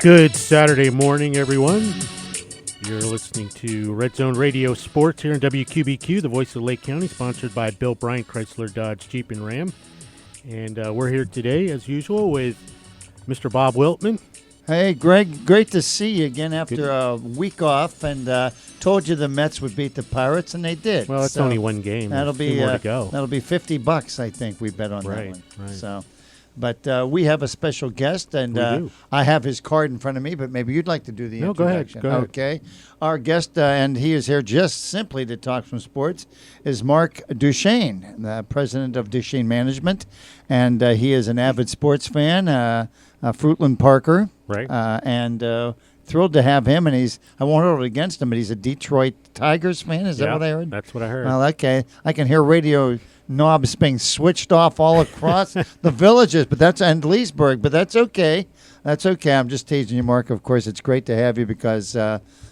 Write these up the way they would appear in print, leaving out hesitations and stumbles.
Good Saturday morning, everyone. You're listening to Red Zone Radio Sports here in WQBQ, the voice of Lake County, sponsored by Bill Bryant, Chrysler, Dodge, Jeep, and Ram. And we're here today, as usual, with Mr. Bob Wiltman. Hey, Greg, great to see you again after a week off. And told you the Mets would beat the Pirates, and they did. Well, it's only one game. That'll be more to go. That'll be $50, I think. We bet on that one. Right. So, but we have a special guest, and I have his card in front of me. But maybe you'd like to do the introduction. Go ahead. Okay. Our guest, and he is here just simply to talk some sports, is Mark DuShane, the president of DuShane Management, and he is an avid sports fan, Fruitland Parker. Right. And thrilled to have him, and I won't hold it against him, but he's a Detroit Tigers fan. Is that what I heard? That's what I heard. Well, okay. I can hear radio knobs being switched off all across the villages, and Leesburg, but that's okay. That's okay. I'm just teasing you, Mark. Of course, it's great to have you because,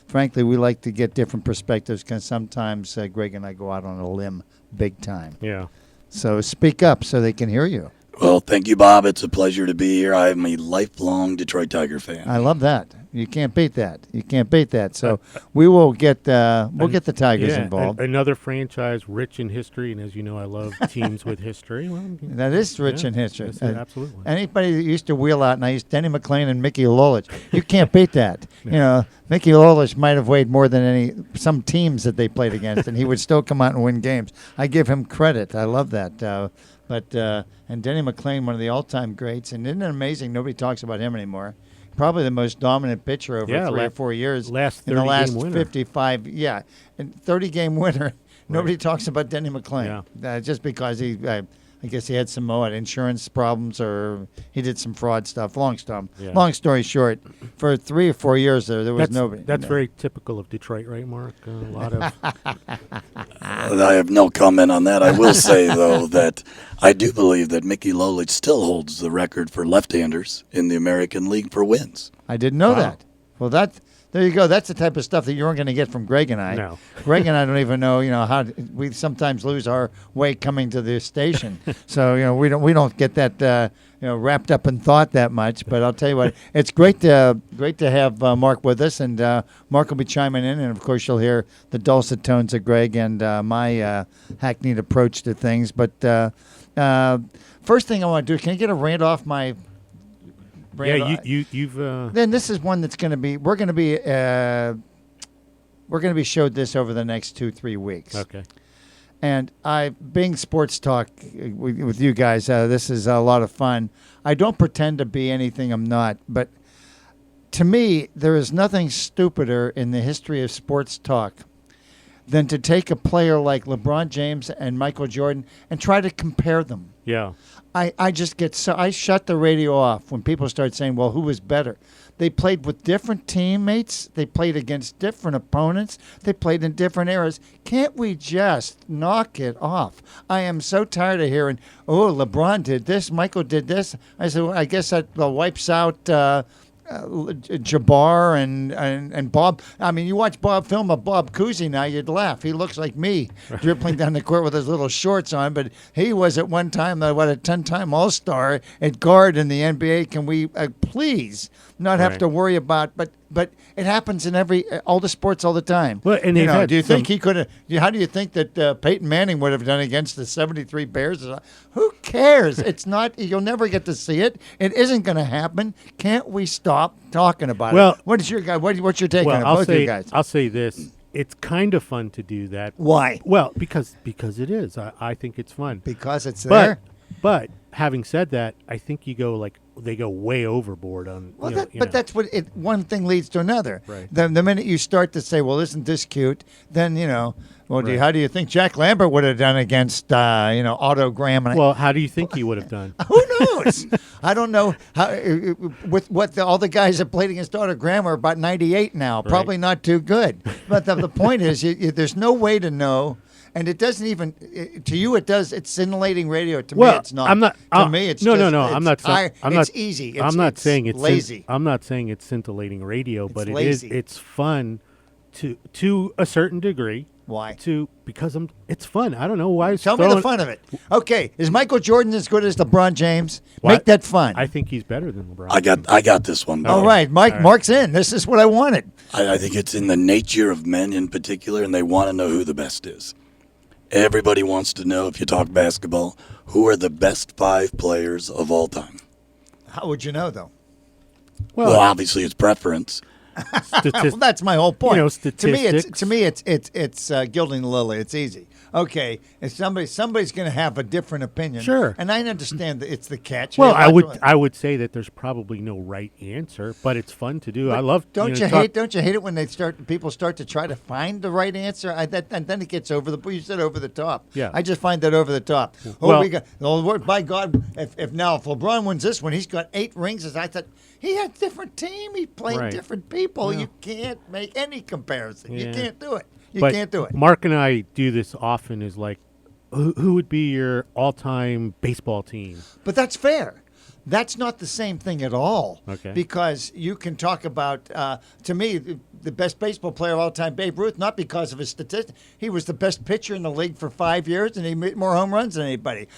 frankly, we like to get different perspectives because sometimes Greg and I go out on a limb big time. Yeah. So speak up so they can hear you. Well, thank you, Bob. It's a pleasure to be here. I am a lifelong Detroit Tiger fan. I love that. You can't beat that. So we will get the Tigers involved. Another franchise rich in history, and as you know, I love teams with history. Well, that is rich in history. Yes, absolutely. Anybody that used to wheel out, and I used Denny McClain and Mickey Lolich. You can't beat that. You know, Mickey Lolich might have weighed more than some teams that they played against, and he would still come out and win games. I give him credit. I love that. And Denny McClain, one of the all-time greats, and isn't it amazing? Nobody talks about him anymore. Probably the most dominant pitcher over 3 or 4 years. In the last 55, and 30-game winner. Nobody talks about Denny McClain. Just because I guess he had some insurance problems or he did some fraud stuff. Long story short, for 3 or 4 years there was nobody. That's very typical of Detroit, right, Mark? A lot of. I have no comment on that. I will say, though, that I do believe that Mickey Lolich still holds the record for left-handers in the American League for wins. I didn't know that. Well, there you go. That's the type of stuff that you weren't going to get from Greg and I. No. Greg and I don't even know, how we sometimes lose our way coming to the station. So, we don't get that, wrapped up in thought that much. But I'll tell you what, it's great to have Mark with us, and Mark will be chiming in, and of course you'll hear the dulcet tones of Greg and my hackneyed approach to things. But first thing I want to do, can I get a rant off my? You've. Then this is one that's going to be. We're going to be showed this over the next 2-3 weeks. Okay. And being sports talk with you guys, this is a lot of fun. I don't pretend to be anything I'm not, but to me, there is nothing stupider in the history of sports talk than to take a player like LeBron James and Michael Jordan and try to compare them. Yeah. I just get I shut the radio off when people start saying, well, who was better? They played with different teammates. They played against different opponents. They played in different eras. Can't we just knock it off? I am so tired of hearing, oh, LeBron did this, Michael did this. I said, well, I guess that wipes out Jabbar and Bob. I mean, you watch film of Bob Cousy now, you'd laugh. He looks like me dribbling down the court with his little shorts on, but he was at one time, a 10-time All-Star at guard in the NBA. Can we please not have to worry about, but it happens in all the sports all the time. Well, and do you think he could have? How do you think that Peyton Manning would have done against the '73 Bears? Who cares? It's not. You'll never get to see it. It isn't going to happen. Can't we stop talking about it? What is your guy? What's your take on it? Both of you guys. I'll say this. It's kind of fun to do that. Why? Well, because it is. I think it's fun. Because it's there. But having said that, I think they go way overboard on. But that's what one thing leads to another. Right. The minute you start to say, "Well, isn't this cute?" Then how do you think Jack Lambert would have done against Otto Graham? Well, how do you think he would have done? Who knows? I don't know. With all the guys that played against Otto Graham are about 98 now. Right. Probably not too good. But the point is, there's no way to know. And it doesn't even to you. It does. It's scintillating radio. To me, it's not. I'm not. To me, it's no. I'm not. It's easy. I'm not saying it's lazy. I'm not saying it's scintillating radio, but lazy. It's fun to a certain degree. Why? Because it's fun. I don't know why. Tell me the fun of it. Okay, is Michael Jordan as good as LeBron James? Make that fun. I think he's better than LeBron. I got this one. All right, Mark's in. This is what I wanted. I think it's in the nature of men in particular, and they want to know who the best is. Everybody wants to know, if you talk basketball, who are the best 5 players of all time. How would you know, though? Well, obviously it's preference. Well, that's my whole point. Statistics. To me, it's gilding the lily. It's easy. Okay, if somebody's going to have a different opinion. Sure. And I understand that it's the catch. Well, I would say that there's probably no right answer, but it's fun to do. I love. Don't you hate it when people start to try to find the right answer? And then it gets you said over the top. Yeah. I just find that over the top. By God, if LeBron wins this one, he's got 8 rings. As I thought, he had a different team. He played different people. Yeah. You can't make any comparison. Yeah. You can't do it. You But can't do it. Mark and I do this often. Is like, who would be your all-time baseball team? But that's fair. That's not the same thing at all. Okay. Because you can talk about, to me, the best baseball player of all time, Babe Ruth, not because of his statistics. He was the best pitcher in the league for 5 years, and he made more home runs than anybody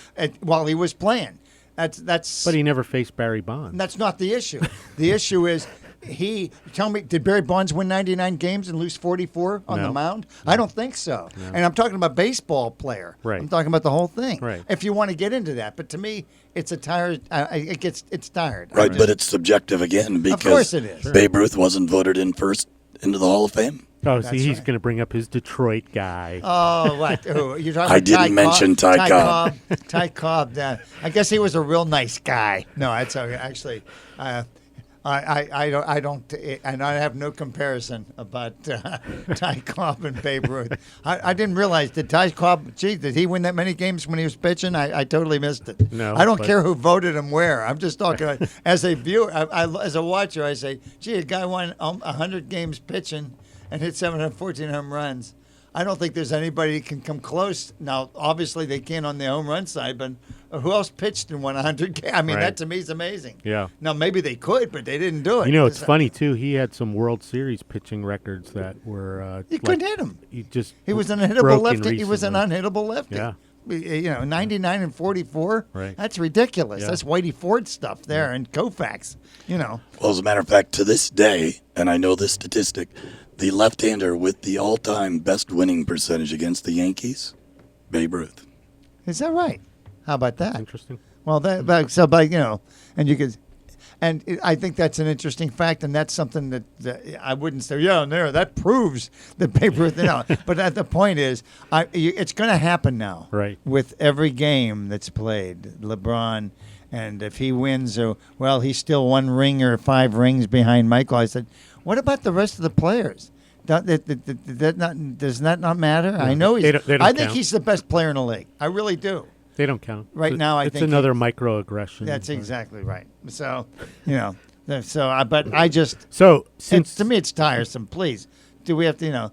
while he was playing. That's. But he never faced Barry Bonds. That's not the issue. The issue is tell me, did Barry Bonds win 99 games and lose 44 on the mound? No. I don't think so. No. And I'm talking about baseball player. Right. I'm talking about the whole thing. Right. If you want to get into that, but to me, it's a tired. It's tired. Right, but it's subjective again because of course it is. Babe Ruth wasn't voted in first into the Hall of Fame. Oh, see, he's going to bring up his Detroit guy. Oh, what? You're talking about I didn't mention Ty Cobb. Ty Cobb. I guess he was a real nice guy. No, that's actually. I don't, and I have no comparison about Ty Cobb and Babe Ruth. I didn't realize, did Ty Cobb, did he win that many games when he was pitching? I totally missed it. No, I don't care who voted him where. I'm just talking as a viewer, as a watcher. I say, gee, a guy won 100 games pitching and hit 714 home runs. I don't think there's anybody that can come close. Now, obviously, they can on the home run side, but who else pitched and won 100 games? I mean, that to me is amazing. Yeah. Now, maybe they could, but they didn't do it. You know, it's funny, too. He had some World Series pitching records that were... you couldn't hit him. He was an unhittable lefty. He was an unhittable lefty. Yeah. 99 and 44. Right. That's ridiculous. Yeah. That's Whitey Ford stuff there and Koufax. Well, as a matter of fact, to this day, and I know this statistic, the left-hander with the all-time best winning percentage against the Yankees, Babe Ruth. Is that right? How about that? Interesting. Well, and you could. And I think that's an interesting fact, and that's something that I wouldn't say, that proves that Babe Ruth, But the point is, it's going to happen now. Right. With every game that's played, LeBron, and if he wins, he's still 1 ring or 5 rings behind Michael. I said, what about the rest of the players? Does that not matter? I know they don't I think count. he's the best player in the league. I really do. They don't count. Right now, I think it's another microaggression. That's exactly right. So, but I just to me it's tiresome. Please, do we have to,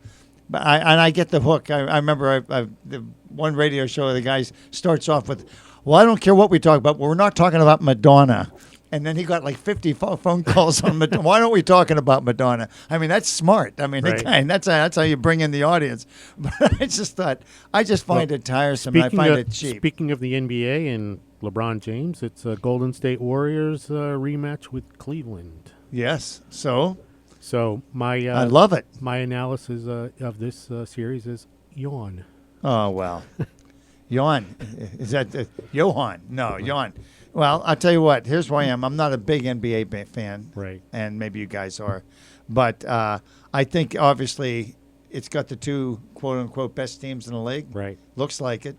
But I get the hook. I remember the one radio show the guy starts off with, "Well, I don't care what we talk about. We're not talking about Madonna." And then he got like 50 phone calls on Madonna. Why aren't we talking about Madonna? I mean, that's smart. I mean, right. That's how you bring in the audience. But I just find it tiresome. I find it cheap. Speaking of the NBA and LeBron James, it's a Golden State Warriors rematch with Cleveland. Yes. So I love it. My analysis of this series is yawn. Oh, well. Yawn. Is that Johan? No, yawn. Well, I'll tell you what. Here's where I am. I'm not a big NBA fan. Right. And maybe you guys are. But I think, obviously, it's got the 2, quote-unquote, best teams in the league. Right. Looks like it.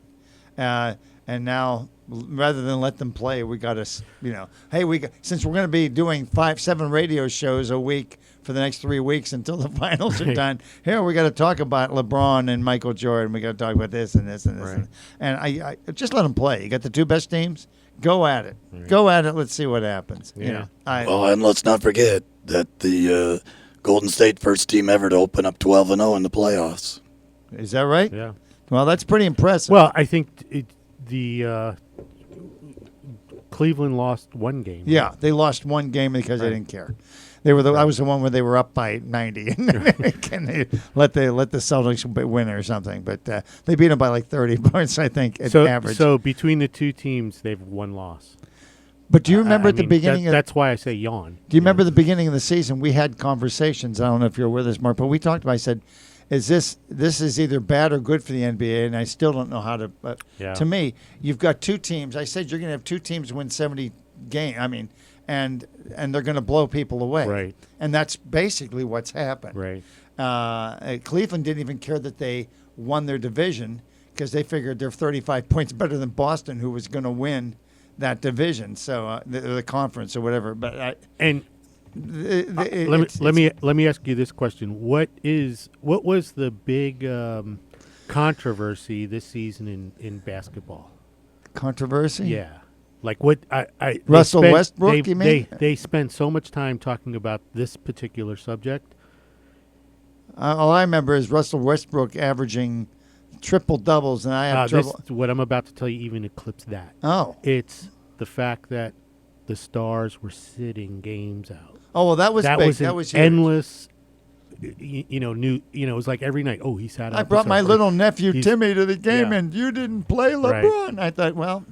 And now, rather than let them play, we got to, since we're going to be doing 5-7 radio shows a week for the next 3 weeks until the finals are done, here we got to talk about LeBron and Michael Jordan. We got to talk about this and this and this. Right. And I just let them play. You got the 2 best teams. Go at it. Right. Go at it. Let's see what happens. Yeah. And let's not forget that the Golden State first team ever to open up 12-0 in the playoffs. Is that right? Yeah. Well, that's pretty impressive. Well, I think the Cleveland lost 1 game. Yeah, they lost 1 game because they didn't care. They were I was the one where they were up by 90, and they let the Celtics win or something. But they beat them by like 30 points, I think, at average. So between the two teams, they've one loss. But do you remember at the beginning? That's why I say yawn. Do you remember the beginning of the season? We had conversations. I don't know if you're with us, Mark, but we talked about. I said, "This is either bad or good for the NBA?" And I still don't know how to. But to me, you've got two teams. I said you're going to have two teams win 70 games. I mean, and they're going to blow people away. Right. And that's basically what's happened. Right. Cleveland didn't even care that they won their division because they figured they're 35 points better than Boston, who was going to win that division, so the conference or whatever. But let me ask you this question: what was the big controversy this season in basketball? Controversy? Yeah, like what Russell Westbrook. You mean they spent so much time talking about this particular subject? All I remember is Russell Westbrook averaging triple doubles, and I have trouble. What I'm about to tell you even eclipsed that. Oh, it's the fact that the Stars were sitting games out. Oh well, that was big. That was endless. It was like every night. Oh, he sat out. I brought my little nephew Timmy to the game, and you didn't play LeBron. Right. I thought, well,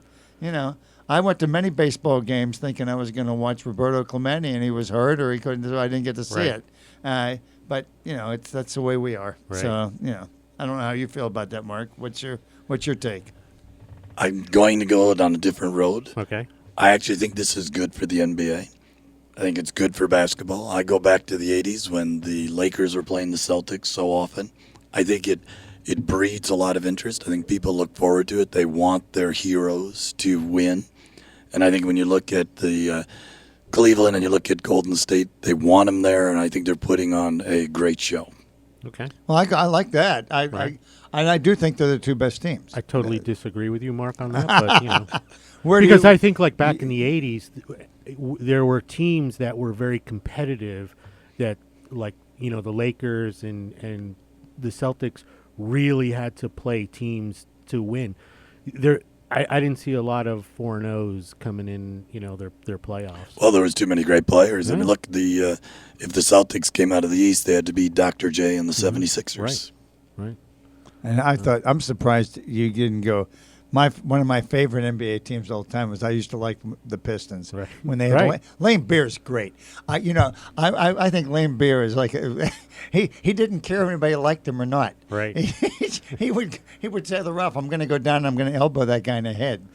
I went to many baseball games thinking I was going to watch Roberto Clemente, and he was hurt or he couldn't. So I didn't get to see it. But that's the way we are. Right. So I don't know how you feel about that, Mark. What's your take? I'm going to go down a different road. Okay. I actually think this is good for the NBA. I think it's good for basketball. I go back to the 80s when the Lakers were playing the Celtics so often. I think it breeds a lot of interest. I think people look forward to it. They want their heroes to win. And I think when you look at the Cleveland and you look at Golden State, they want them there, and I think they're putting on a great show. Okay. Well, I like that. I do think they're the two best teams. I totally disagree with you, Mark, on that. But because I think like back in the '80s, there were teams that were very competitive, that like the Lakers and the Celtics really had to play teams to win. I didn't see a lot of 4-0s coming in, their playoffs. Well, there was too many great players. Yeah. I mean, look, if the Celtics came out of the East, they had to beat Dr. J and the 76ers. Right. And I thought, I'm surprised you didn't go. One of my favorite NBA teams all the time was I used to like the Pistons. Right. When they had Lane Beer's great. I think Lane Beer is like he didn't care if anybody liked him or not. Right. He would say to the ref, I'm going to go down and I'm going to elbow that guy in the head.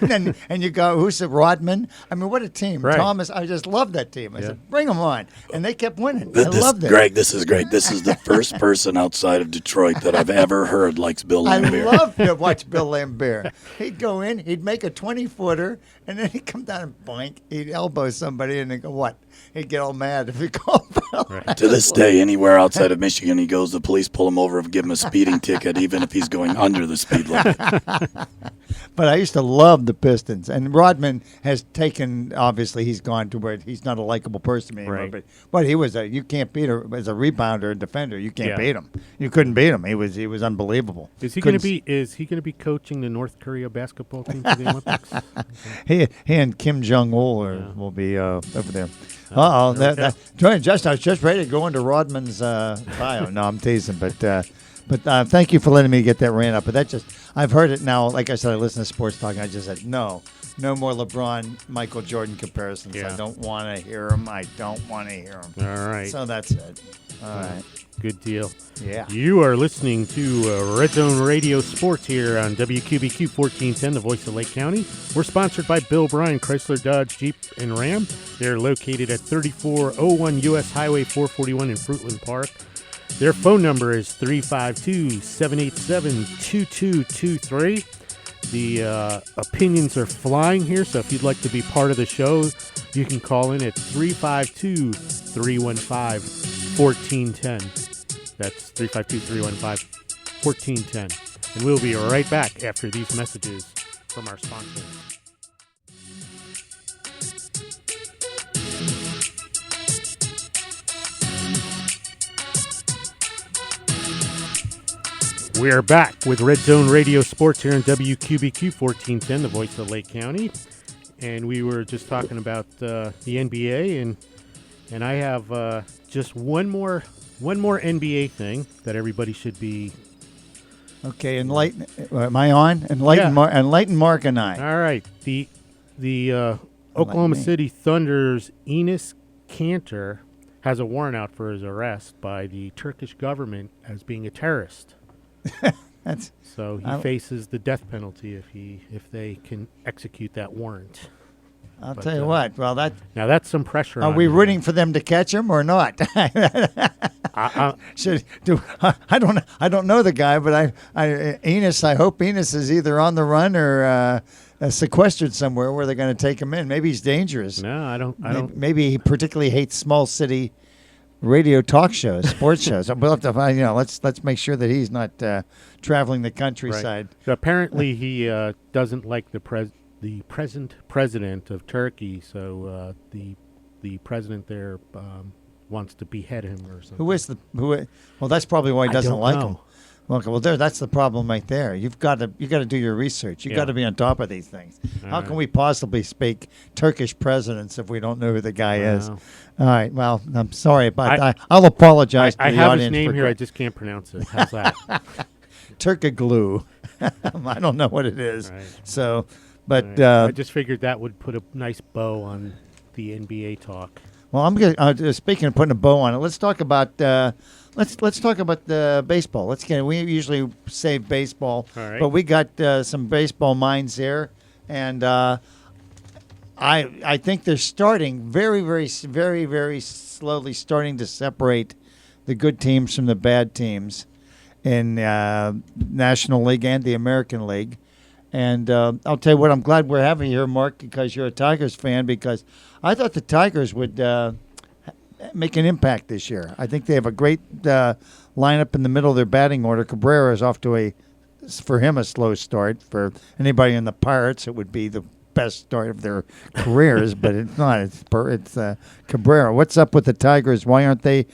and you go, who's it, Rodman? I mean, what a team. Right. Thomas, I just loved that team. I said, bring them on. And they kept winning. I loved it. Greg, this is great. This is the first person outside of Detroit that I've ever heard likes Bill Laimbeer. I love to watch Bill Laimbeer. He'd go in, he'd make a 20-footer, and then he'd come down and boink. He'd elbow somebody, and then go, what? He'd get all mad if he called Bill. Right. To this day, anywhere outside of Michigan, he goes, the police pull him over and give him a speeding ticket, even if he's going under the speed limit. But I used to love the Pistons. And Rodman has taken, obviously, he's gone to where he's not a likable person anymore. Right. But he was you can't beat him as a rebounder and defender. You can't beat him. You couldn't beat him. He was unbelievable. Is he going to be coaching the North Korea basketball team for the Olympics? He and Kim Jong-il will be over there. Just I was just ready to go into Rodman's bio. No, I'm teasing, but thank you for letting me get that rant up. But I've heard it now. Like I said, I listen to sports talk, and I just said no more LeBron, Michael Jordan comparisons. Yeah. I don't want to hear them. I don't want to hear them. All right. So that's it. All right. Good deal. Yeah. You are listening to Red Zone Radio Sports here on WQBQ 1410, the voice of Lake County. We're sponsored by Bill Bryan, Chrysler, Dodge, Jeep, and Ram. They're located at 3401 U.S. Highway 441 in Fruitland Park. Their phone number is 352-787-2223. The opinions are flying here, so if you'd like to be part of the show, you can call in at 352-315-1410. That's 352-315-1410. And we'll be right back after these messages from our sponsors. We are back with Red Zone Radio Sports here on WQBQ 1410, the voice of Lake County. And we were just talking about the NBA, and And I have just one more NBA thing that everybody should be. Okay, enlighten. Am I on? Enlighten, Yeah. enlighten Mark and I. All right, the Oklahoma me. City Thunder's Enes Kanter has a warrant out for his arrest by the Turkish government as being a terrorist. That's. So he faces the death penalty if they can execute that warrant. I'll tell you what. Well, Now that's some pressure. Are on we him. rooting for them to catch him or not? I don't know the guy, but Enes. I hope Enes is either on the run or sequestered somewhere where they're going to take him in. Maybe he's dangerous. No, I don't. Maybe he particularly hates small city radio talk shows, sports shows. We'll have to find. Let's make sure that he's not traveling the countryside. Right. So apparently he doesn't like the present president of Turkey. So the president there wants to behead him or something. Who is the who? Well, that's probably why he doesn't like him. Well, that's the problem right there. You got to do your research. You got to be on top of these things. How can we possibly speak Turkish presidents if we don't know who the guy is? All right. Well, I'm sorry, but I'll apologize to the audience. I have his name here. I just can't pronounce it. How's that? Turkoglu. I don't know what it is. Right. So, but right. I just figured that would put a nice bow on the NBA talk. Well, I'm going. Speaking of putting a bow on it, let's talk about let's talk about the baseball. We usually save baseball, but we got some baseball minds here, and I think they're starting very, very, very, very slowly starting to separate the good teams from the bad teams in National League and the American League. And I'll tell you what, I'm glad we're having you here, Mark, because you're a Tigers fan, because I thought the Tigers would make an impact this year. I think they have a great lineup in the middle of their batting order. Cabrera is off to for him, a slow start. For anybody in the Pirates, it would be the best start of their careers, but it's not. It's Cabrera. What's up with the Tigers? Why aren't they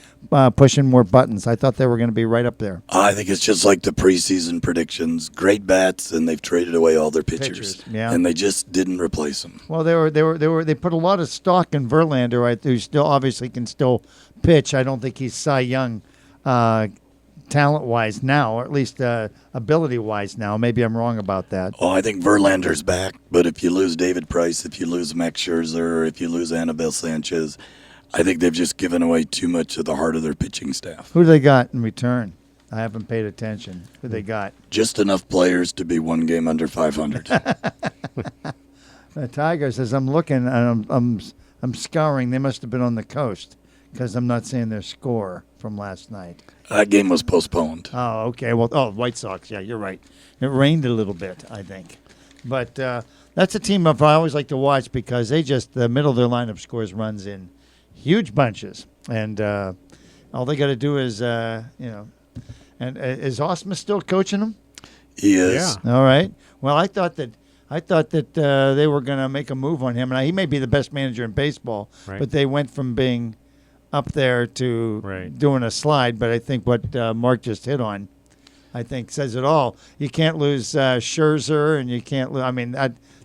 pushing more buttons? I thought they were going to be right up there. I think it's just like the preseason predictions. Great bats, and they've traded away all their pitchers. And they just didn't replace them. Well, they put a lot of stock in Verlander, right? Who still obviously can still pitch. I don't think he's Cy Young talent-wise now, or at least ability-wise now. Maybe I'm wrong about that. Oh, I think Verlander's back, but if you lose David Price, if you lose Max Scherzer, if you lose Anibal Sanchez, I think they've just given away too much of the heart of their pitching staff. Who do they got in return? I haven't paid attention. Who they got? Just enough players to be one game under 500. The Tigers, as I'm looking, and I'm scouring, they must have been on the coast, because I'm not seeing their score from last night. That game was postponed. Oh, okay. Well, White Sox. Yeah, you're right. It rained a little bit, I think. But that's a team I always like to watch, because the middle of their lineup scores runs in huge bunches. And all they got to do is, and is Osma still coaching them? He is. Yeah. All right. Well, I thought that they were going to make a move on him. And he may be the best manager in baseball, but they went from being up there to doing a slide. But I think what Mark just hit on, I think, says it all. You can't lose Scherzer, and you can't lose. I mean,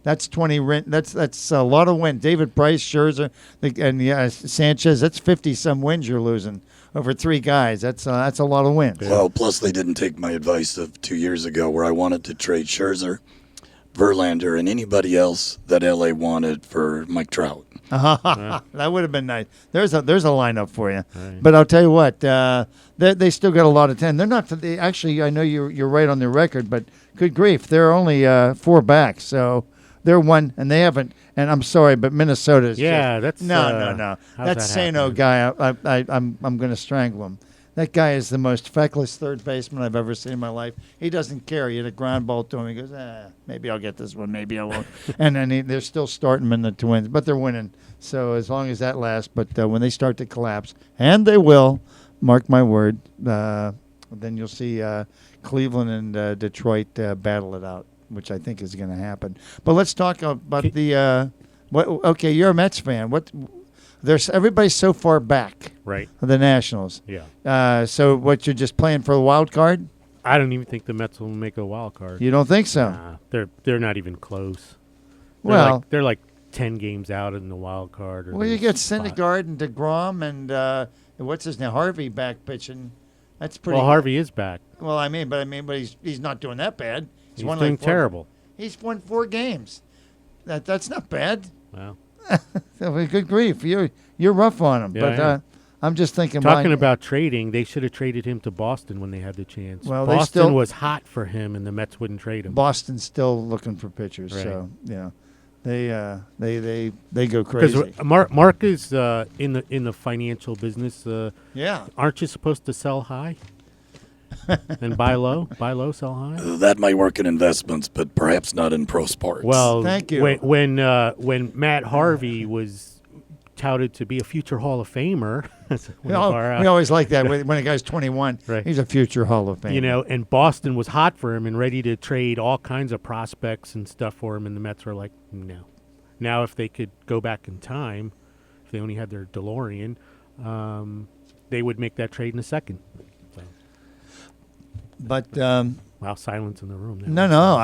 that's 20. That's a lot of wins. David Price, Scherzer, and Sanchez. That's 50-some wins you're losing over three guys. That's a lot of wins. Well, plus they didn't take my advice of 2 years ago, where I wanted to trade Scherzer, Verlander, and anybody else that LA wanted for Mike Trout. That would have been nice. There's a lineup for you. Right. But I'll tell you what, they still got a lot of time. They're not. Actually, I know you're right on their record, but good grief, they're only 4 back. So they're one, and they haven't. And I'm sorry, but Minnesota's. Yeah, that's no. That Sano guy, I'm going to strangle him. That guy is the most feckless third baseman I've ever seen in my life. He doesn't care. You hit a ground ball to him. He goes, maybe I'll get this one, maybe I won't. And then they're still starting him in the Twins, but they're winning. So as long as that lasts, but when they start to collapse, and they will, mark my word, then you'll see Cleveland and Detroit battle it out, which I think is going to happen. But let's talk about okay, you're a Mets fan. Everybody's so far back. Right. The Nationals. Yeah. So what, you're just playing for the wild card? I don't even think the Mets will make a wild card. You don't think so? Nah, they're not even close. They're Well, they're like 10 games out in the wild card. Or Well, you get spot. Syndergaard and DeGrom and what's his name, Harvey back pitching. That's pretty. Well, Harvey is back. Well, I mean, but he's not doing that bad. He's won doing like terrible. He's won 4 games. That's not bad. Wow. Good grief, you're rough on him. Yeah, but I am. I'm just thinking. Talking about trading, they should have traded him to Boston when they had the chance. Well, they Boston still- was hot for him, and the Mets wouldn't trade him. Boston's still looking for pitchers, Right. so they go crazy. Because Mark is in the financial business. Yeah. Aren't you supposed to sell high and buy low? Buy low, sell high. That might work in investments, but perhaps not in pro sports. Well, Thank you. When Matt Harvey was touted to be a future Hall of Famer, We always like that when a guy's 21. Right. He's a future Hall of Famer. and Boston was hot for him and ready to trade all kinds of prospects and stuff for him, and the Mets were like, no. Now, if they could go back in time, if they only had their DeLorean, they would make that trade in a second. So, But wow, silence in the room. There. no,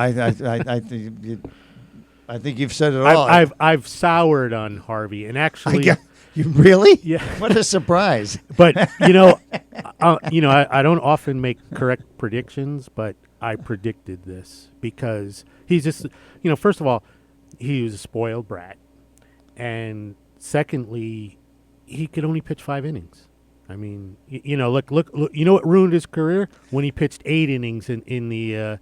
I think you've said it all. I've soured on Harvey, and actually, You really? Yeah. What a surprise. but I don't often make correct predictions, but I predicted this because he's just, first of all, he was a spoiled brat, and secondly, he could only pitch 5 innings. I mean, look, you know what ruined his career? When he pitched 8 innings in the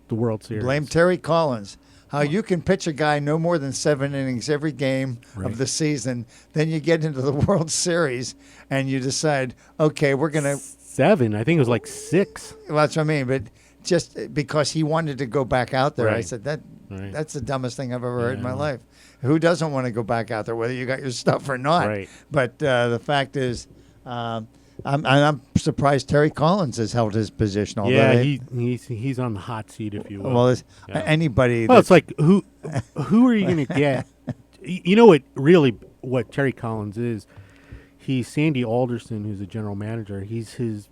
World Series. Blame Terry Collins. How you can pitch a guy no more than 7 innings every game Right. of the season, then you get into the World Series and you decide, okay, we're going to. 7. I think it was like 6. Well, that's what I mean. But just because he wanted to go back out there, I Right. said Right. that's the dumbest thing I've ever heard in my Yeah. life. Who doesn't want to go back out there, whether you got your stuff or not? Right. But the fact is, I'm surprised Terry Collins has held his position. Although Yeah, they- he's on the hot seat, if you will. well, Yeah. anybody. Well, it's that's- like who are you going to get? You know what Terry Collins is? He's Sandy Alderson, who's the general manager. He's his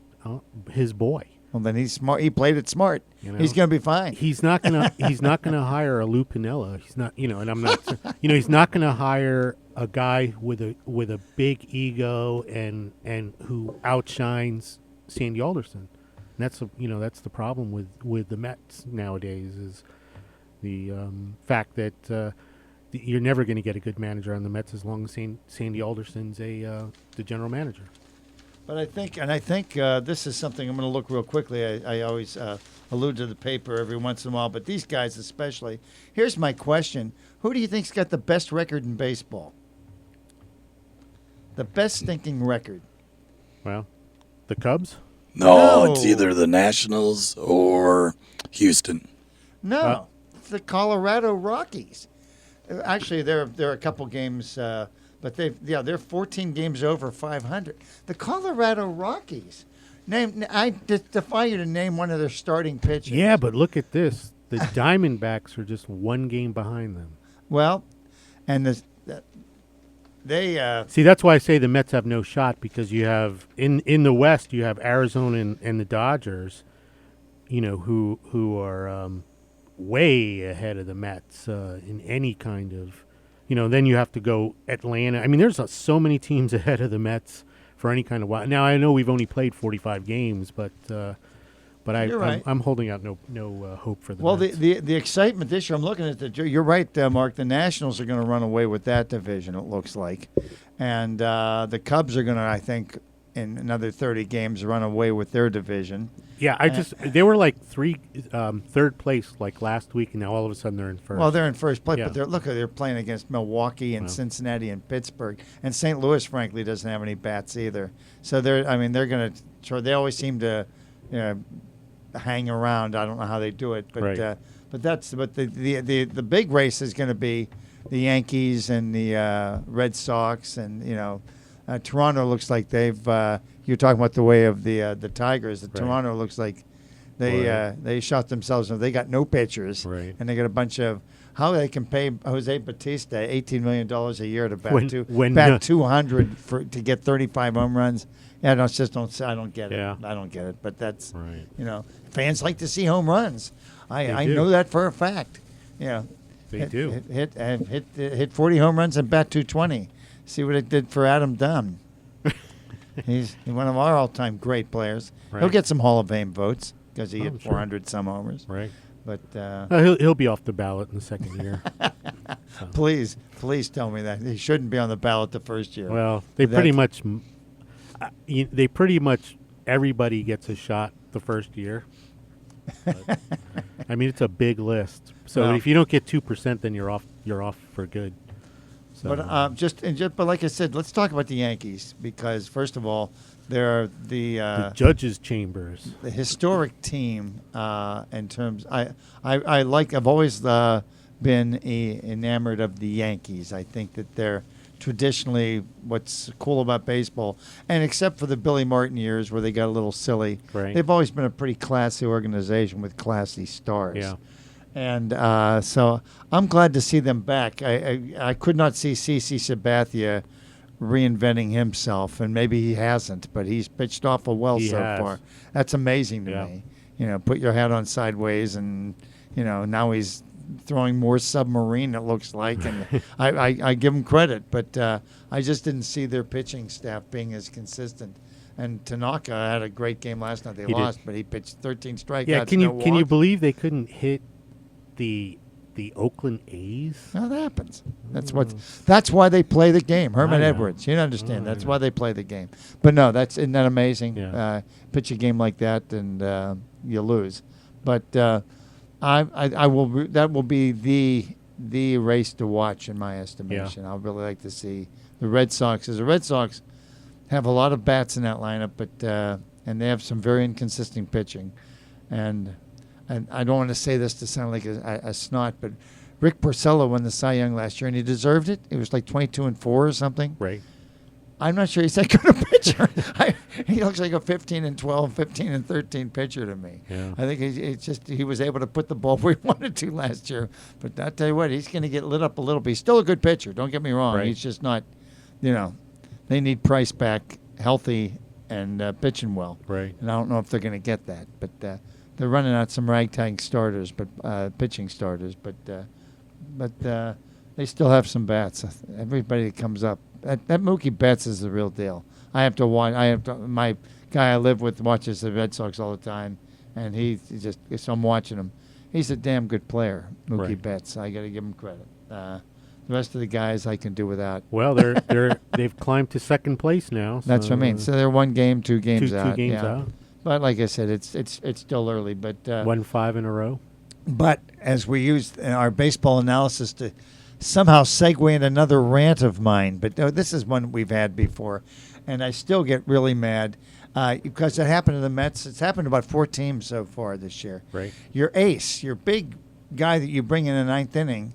boy. Well, then he's smart. He played it smart. He's going to be fine. He's not gonna hire a Lou Piniella. He's not, and I'm not, he's not gonna hire a guy with a big ego and who outshines Sandy Alderson. And that's the problem with the Mets nowadays is the fact that you're never going to get a good manager on the Mets as long as Sandy Alderson's the general manager. But I think this is something I'm going to look real quickly. I always allude to the paper every once in a while, but these guys especially. Here's my question: who do you think's got the best record in baseball? The best stinking record. Well, the Cubs. No, No. it's either the Nationals or Houston. No, it's the Colorado Rockies. Actually, there are a couple games, but they're 14 games over 500. The Colorado Rockies. I defy you to name one of their starting pitchers. Yeah, but look at this. The Diamondbacks are just 1 game behind them. Well, and they See, that's why I say the Mets have no shot because you have in the West you have Arizona and the Dodgers, who are way ahead of the Mets in any kind of, Then you have to go Atlanta. I mean, there's so many teams ahead of the Mets for any kind of wild. Now I know we've only played 45 games, but You're right. I'm holding out no hope for the well, Mets. the excitement this year. I'm looking at you're right, Mark. The Nationals are going to run away with that division. It looks like, and the Cubs are going to, I think, in another 30 games, run away with their division. Yeah, they were like third place like last week, and now all of a sudden they're in first. Well, they're in first place, Yeah. but they're playing against Milwaukee and Wow. Cincinnati and Pittsburgh, and St. Louis, frankly, doesn't have any bats either. So they're going to try. They always seem to, hang around. I don't know how they do it, but Right. but the big race is going to be the Yankees and the Red Sox, and Toronto looks like they've. You're talking about the way of the Tigers. Right. Toronto looks like Right. they shot themselves. They got no pitchers, Right. and they got a bunch of. How they can pay Jose Bautista $18 million a year to bat When 200 to get 35 home runs. Yeah, no, it's just I don't get it. Yeah. I don't get it. But that's Right. fans like to see home runs. I do. know that for a fact. They do. Hit 40 home runs and bat 220. See what it did for Adam Dunn. He's one of our all-time great players. Right. He'll get some Hall of Fame votes because he hit sure. 400 some homers. Right. But He'll be off the ballot in the second year. So. please tell me that he shouldn't be on the ballot the first year. Well, pretty much everybody gets a shot the first year. But, I mean, it's a big list. So Well, if you don't get 2%, then you're off for good. So, But like I said, let's talk about the Yankees because first of all, they're the judges' chambers. the historic team in terms. I've always been enamored of the Yankees. I think that they're traditionally what's cool about baseball, and except for the Billy Martin years where they got a little silly, Right. they've always been a pretty classy organization with classy stars. Yeah. And so I'm glad to see them back. I could not see CC Sabathia reinventing himself, and maybe he hasn't, but he's pitched awful well He so has. far. That's amazing to Yeah. me. Put your hat on sideways, and now he's throwing more submarine. It looks like, and I give him credit, but I just didn't see their pitching staff being as consistent. And Tanaka had a great game last night. They He did. lost, but he pitched 13 strikeouts. Yeah, can no you walks. believe they couldn't hit the Oakland A's? No, that happens. That's why they play the game. Herman I know. Edwards, you understand. I That's know. why they play the game. But no, isn't that amazing? Yeah. Pitch a game like that and you lose. But I will. That will be the race to watch in my estimation. I'll really like to see the Red Sox. As the Red Sox have a lot of bats in that lineup, but and they have some very inconsistent pitching, and I don't want to say this to sound like a snot, but Rick Porcello won the Cy Young last year, and he deserved it. It was like 22-4 or something. Right. I'm not sure he's that good a pitcher. He looks like a 15-12, 15-13 pitcher to me. Yeah. I think he was able to put the ball where he wanted to last year. But I'll tell you what, he's going to get lit up a little bit. He's still a good pitcher. Don't get me wrong. Right. He's just not, they need Price back healthy and pitching well. Right. And I don't know if they're going to get that. But they're running out some ragtag starters, but pitching starters. But they still have some bats. Everybody that comes up. That Mookie Betts is the real deal. My guy I live with watches the Red Sox all the time, and so I'm watching him. He's a damn good player, Mookie Right. Betts. I got to give him credit. The rest of the guys I can do without. Well, they've climbed to second place now. So That's what I mean. So they're 1 game, 2 games out. two games yeah. out. But like I said, it's still early. But Won 5 in a row. But as we used in our baseball analysis to somehow segue into another rant of mine, but this is one we've had before, and I still get really mad because it happened to the Mets. It's happened to about 4 teams so far this year. Right. Your ace, your big guy that you bring in the 9th inning,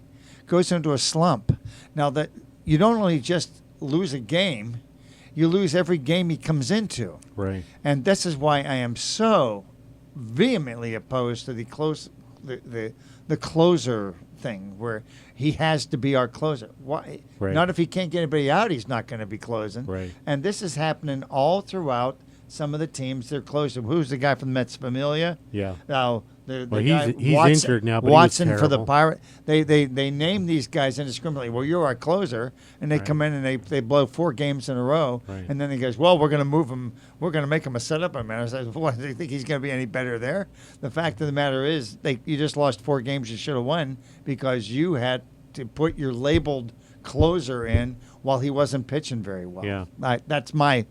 goes into a slump. Now, that you don't only just lose a game, you lose every game he comes into. Right. And this is why I am so vehemently opposed to the closer thing where he has to be our closer. Why? Right. Not if he can't get anybody out, he's not going to be closing. Right. And this is happening all throughout some of the teams. They're closing. Who's the guy from the Mets? Familia? Yeah. Now, the Well, guy, he's Watson, injured now, but Watson he was for the terrible. Pirate. They name these guys indiscriminately. Well, you're our closer, and they Right. come in and they blow 4 games in a row, Right. and then he goes, well, we're going to move him. We're going to make him a setup man. I said, what? Do you think he's going to be any better there? The fact of the matter is, you just lost 4 games you should have won because you had to put your labeled closer in while he wasn't pitching very well. Yeah. That's my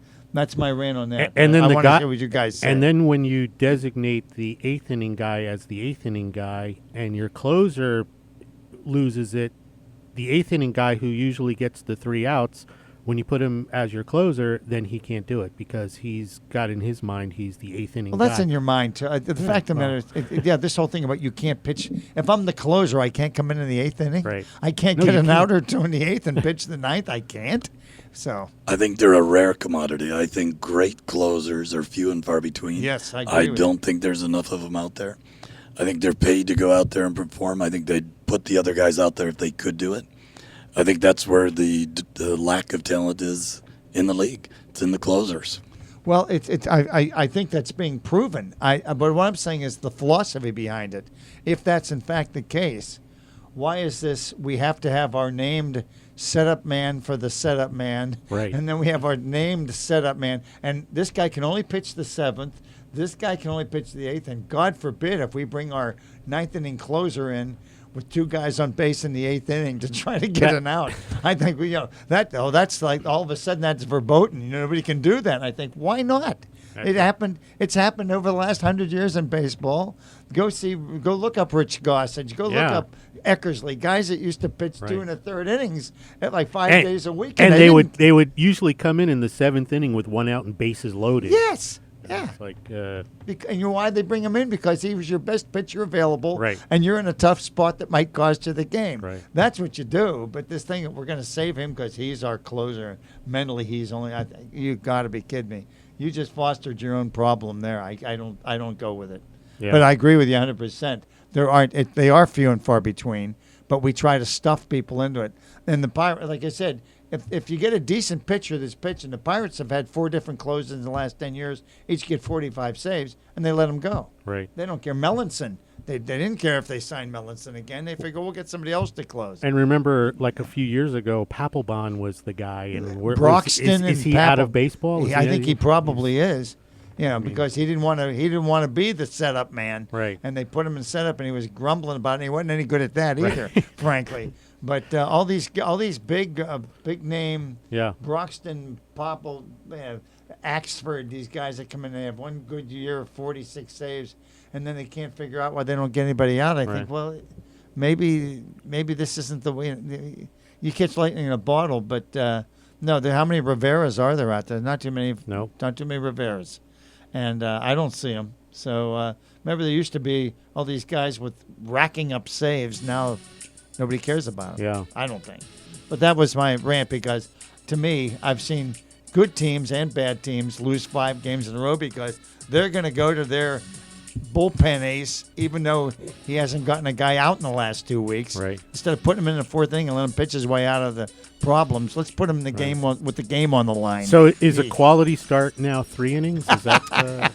rant on that. And then I the want to guy, hear what you guys say. and then when you designate the 8th inning guy as the 8th inning guy, and your closer loses it, the 8th inning guy who usually gets the 3 outs, when you put him as your closer, then he can't do it because he's got in his mind he's the 8th inning Well, guy. that's in your mind too. The fact of the matter is, this whole thing about you can't pitch. If I'm the closer, I can't come in the 8th inning. Right. I can't No, get you an can't. out or 2 in the 8th and pitch the 9th. I can't. So I think they're a rare commodity. I think great closers are few and far between. Yes, I agree I with don't think there's enough of them out there. I think they're paid to go out there and perform. I think they'd put the other guys out there if they could do it. I think that's where the lack of talent is in the league. It's in the closers. well, I think that's being proven. But what I'm saying is the philosophy behind it. If that's in fact the case, why is this? We have to have our named setup man for the setup man, Right. and then we have our named setup man, and this guy can only pitch the 7th. This guy can only pitch the 8th, and God forbid if we bring our 9th inning closer in with 2 guys on base in the 8th inning to try to get an out. I think that's like all of a sudden that's verboten. Nobody can do that. And I think why not? It happened. It's happened over the last 100 years in baseball. Go look up Rich Gossage. Go look up Eckersley, guys that used to pitch 2 1/3 innings at like 5 days a week. And they would usually come in the 7th inning with 1 out and bases loaded. Yes. Yeah. It's like, and you know why they bring him in? Because he was your best pitcher available, Right. and you're in a tough spot that might cost you the game. Right. That's what you do. But this thing, we're going to save him because he's our closer. Mentally, he's only. You got to be kidding me. You just fostered your own problem there. I don't go with it. Yeah. But I agree with you 100%. They are few and far between, but we try to stuff people into it. And the Pirates, like I said, if you get a decent pitcher that's pitching, the Pirates have had 4 different closes in the last 10 years. Each get 45 saves, and they let them go. Right. They don't care. Mellinson, they didn't care if they signed Mellinson again. They figure we'll get somebody else to close. And remember, like a few years ago, Papelbon was the guy. And Broxton is he out of baseball? I think he probably is. Because he didn't want to be the setup man. Right. And they put him in setup, and he was grumbling about it. And he wasn't any good at that either, frankly. But all these big name, Broxton, Popple, Axford, these guys that come in, they have one good year, 46 saves, and then they can't figure out why they don't get anybody out. I think, well, maybe this isn't the way. You catch lightning in a bottle, but no. How many Riveras are there out there? Not too many. No. Not too many Riveras, and I don't see them. So remember, there used to be all these guys with racking up saves. Now nobody cares about them. Yeah. I don't think. But that was my rant because, to me, I've seen good teams and bad teams lose 5 games in a row because they're going to go to their bullpen ace, even though he hasn't gotten a guy out in the last 2 weeks. Right. Instead of putting him in the 4th inning and let him pitch his way out of the problems, let's put him in the game with the game on the line. So is a quality start now 3 innings? Is that?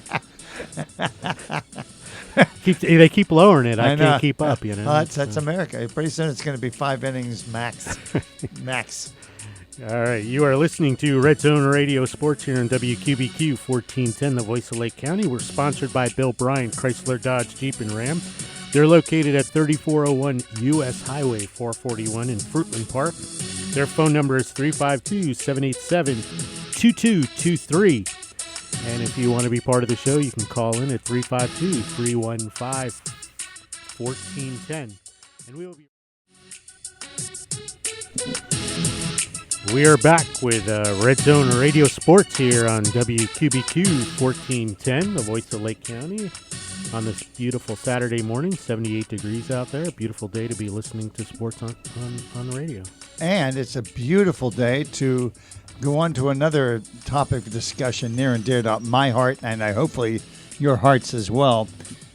They keep lowering it. I can't keep up. That's America. Pretty soon it's going to be 5 innings max. Max. All right, you are listening to Red Zone Radio Sports here on WQBQ 1410, the voice of Lake County. We're sponsored by Bill Bryan, Chrysler, Dodge, Jeep, and Ram. They're located at 3401 U.S. Highway 441 in Fruitland Park. Their phone number is 352-787-2223. And if you want to be part of the show, you can call in at 352-315-1410. And we will be... We are back with Red Zone Radio Sports here on WQBQ 1410, the voice of Lake County, on this beautiful Saturday morning, 78 degrees out there. A beautiful day to be listening to sports on the radio. And it's a beautiful day to go on to another topic of discussion near and dear to my heart, and hopefully your hearts as well.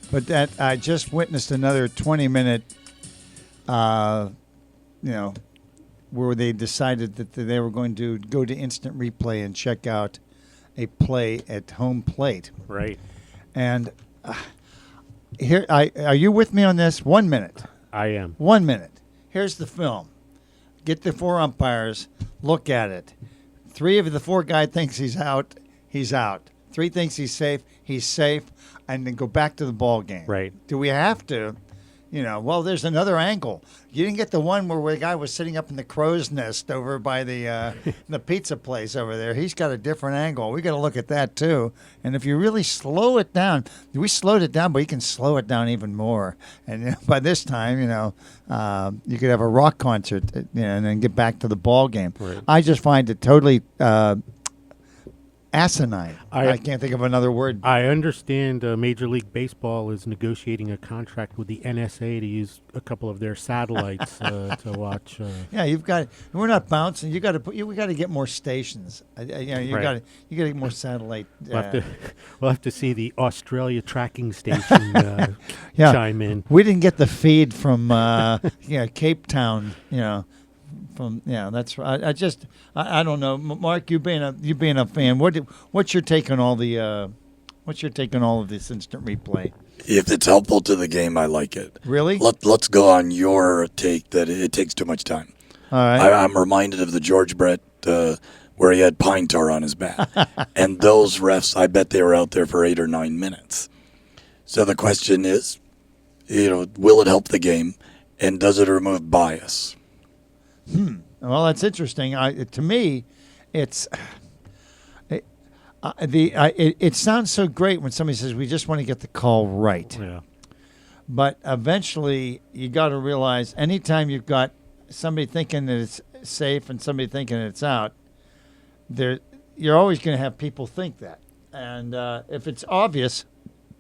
But that I just witnessed another 20-minute, where they decided that they were going to go to instant replay and check out a play at home plate. Right. And here, are you with me on this? 1 minute. I am. 1 minute. Here's the film. Get the 4 umpires. Look at it. 3 of the 4 guy thinks he's out. He's out. 3 thinks he's safe. He's safe. And then go back to the ball game. Right. Do we have to? Well, there's another angle. You didn't get the one where the guy was sitting up in the crow's nest over by the pizza place over there. He's got a different angle. We got to look at that too. And if you really slow it down, we slowed it down, but you can slow it down even more. And by this time, you could have a rock concert, and then get back to the ball game. Right. I just find it totally asinine. I can't think of another word. I understand Major League Baseball is negotiating a contract with the NSA to use a couple of their satellites to watch. Yeah, we're not bouncing. We got to get more stations. You got to get more satellite. We'll have to see the Australia tracking station chime in. We didn't get the feed from Cape Town. That's right. I don't know, Mark. You being a fan, what's your take on all the What's your take on all of this instant replay? If it's helpful to the game, I like it. Really? Let's go on your take that it takes too much time. All right. I'm reminded of the George Brett where he had pine tar on his bat. And those refs, I bet they were out there for 8 or 9 minutes. So the question is, will it help the game, and does it remove bias? Well, that's interesting. To me, it's it sounds so great when somebody says we just want to get the call right. Yeah. But eventually, you got to realize anytime you've got somebody thinking that it's safe and somebody thinking it's out, you're always going to have people think that. And if it's obvious,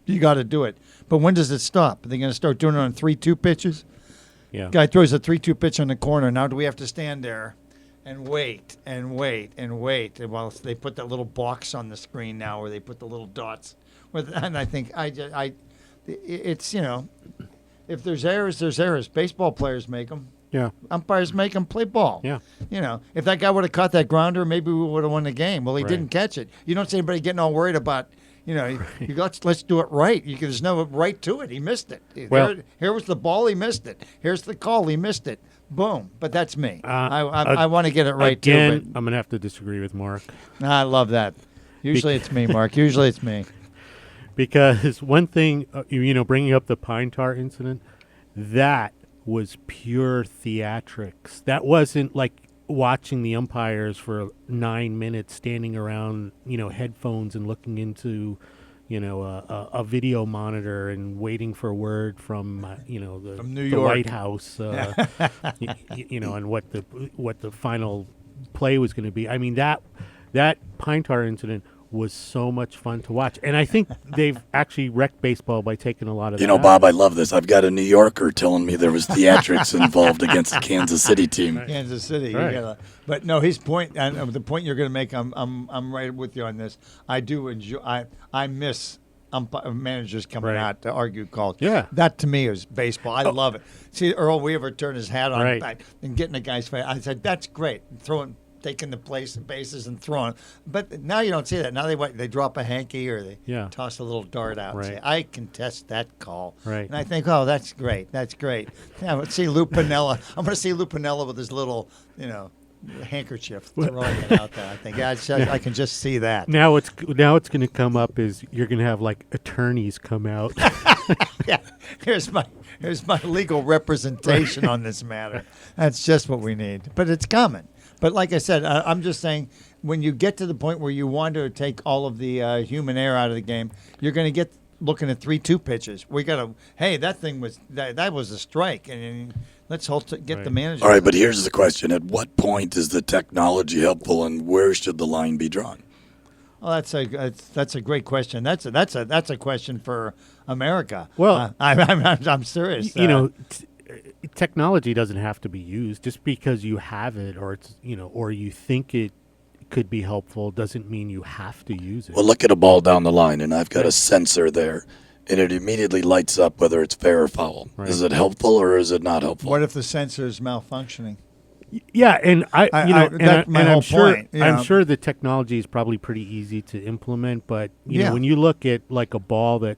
you got to do it. But when does it stop? Are they going to start doing it on 3-2 pitches? Yeah. Guy throws a 3-2 pitch on the corner. Now do we have to stand there and wait and wait and wait? And while they put that little box on the screen now, where they put the little dots. And I think it's if there's errors, there's errors. Baseball players make them. Yeah. Umpires make them play ball. Yeah. If that guy would have caught that grounder, maybe we would have won the game. Well, he Right. didn't catch it. You don't see anybody getting all worried about. Let's do it right. There's no right to it. He missed it. Well- Here was the ball. He missed it. Here's the call. He missed it. Boom. But that's me. I want to get it right Again, too. I'm going to have to disagree with Mark. But I love that. Usually it's me, Mark. Usually it's me. Because one thing, bringing up the pine tar incident, that was pure theatrics. That wasn't like watching the umpires for 9 minutes standing around, headphones and looking into, a video monitor and waiting for word from, From New the York. White House, and what the final play was going to be. I mean, that pine tar incident was so much fun to watch. And I think they've actually wrecked baseball by taking a lot of that. Bob, I love this. I've got a New Yorker telling me there was theatrics involved against the Kansas City team. Kansas City. Right. But no, his point, and the point you're going to make, I'm right with you on this. I do enjoy. I miss managers coming Right. out to argue calls. Yeah. That to me is baseball. I love it. See Earl Weaver turn his hat on Right. and getting a guy's face. I said that's great. Taking the bases and throwing. But now you don't see that. Now they drop a hanky or they toss a little dart out and Right. say, I contest that call. Right. And I think, oh, that's great. That's great. Yeah, let's see Lou Piniella. I'm going to see Lou Piniella with his little, handkerchief throwing it out there. I think I can just see that. Now it's going to come up is you're going to have like attorneys come out. Yeah, here's my legal representation on this matter. That's just what we need. But it's coming. But like I said, I'm just saying, when you get to the point where you want to take all of the human error out of the game, you're going to get looking at 3-2 pitches. We got to, hey, that thing was that was a strike, and let's get the manager. All right, but here's the question: at what point is the technology helpful, and where should the line be drawn? Well, that's a great question. That's a question for America. Well, I'm serious. Technology doesn't have to be used. Just because you have it or it's or you think it could be helpful doesn't mean you have to use it. Well, look at a ball down the line, and I've got a sensor there, and it immediately lights up whether it's fair or foul. Right. Is it helpful or is it not helpful? What if the sensor is malfunctioning? Yeah, and that's my whole I'm sure point, I'm sure the technology is probably pretty easy to implement, but know, when you look at like a ball that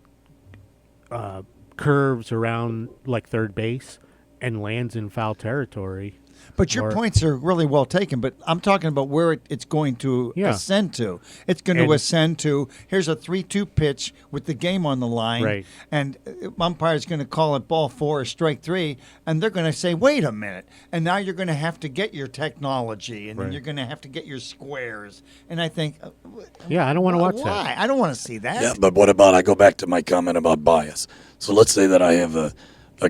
curves around like third base and lands in foul territory. But your points are really well taken. But I'm talking about where it's going to ascend to. It's going to ascend to, here's a 3-2 pitch with the game on the line. Right. And umpire's going to call it ball 4 or strike 3. And they're going to say, wait a minute. And now you're going to have to get your technology. And then you're going to have to get your squares. And I think, I don't want to watch why? that. I don't want to see that. Yeah, but what about, I go back to my comment about bias. So let's say that I have a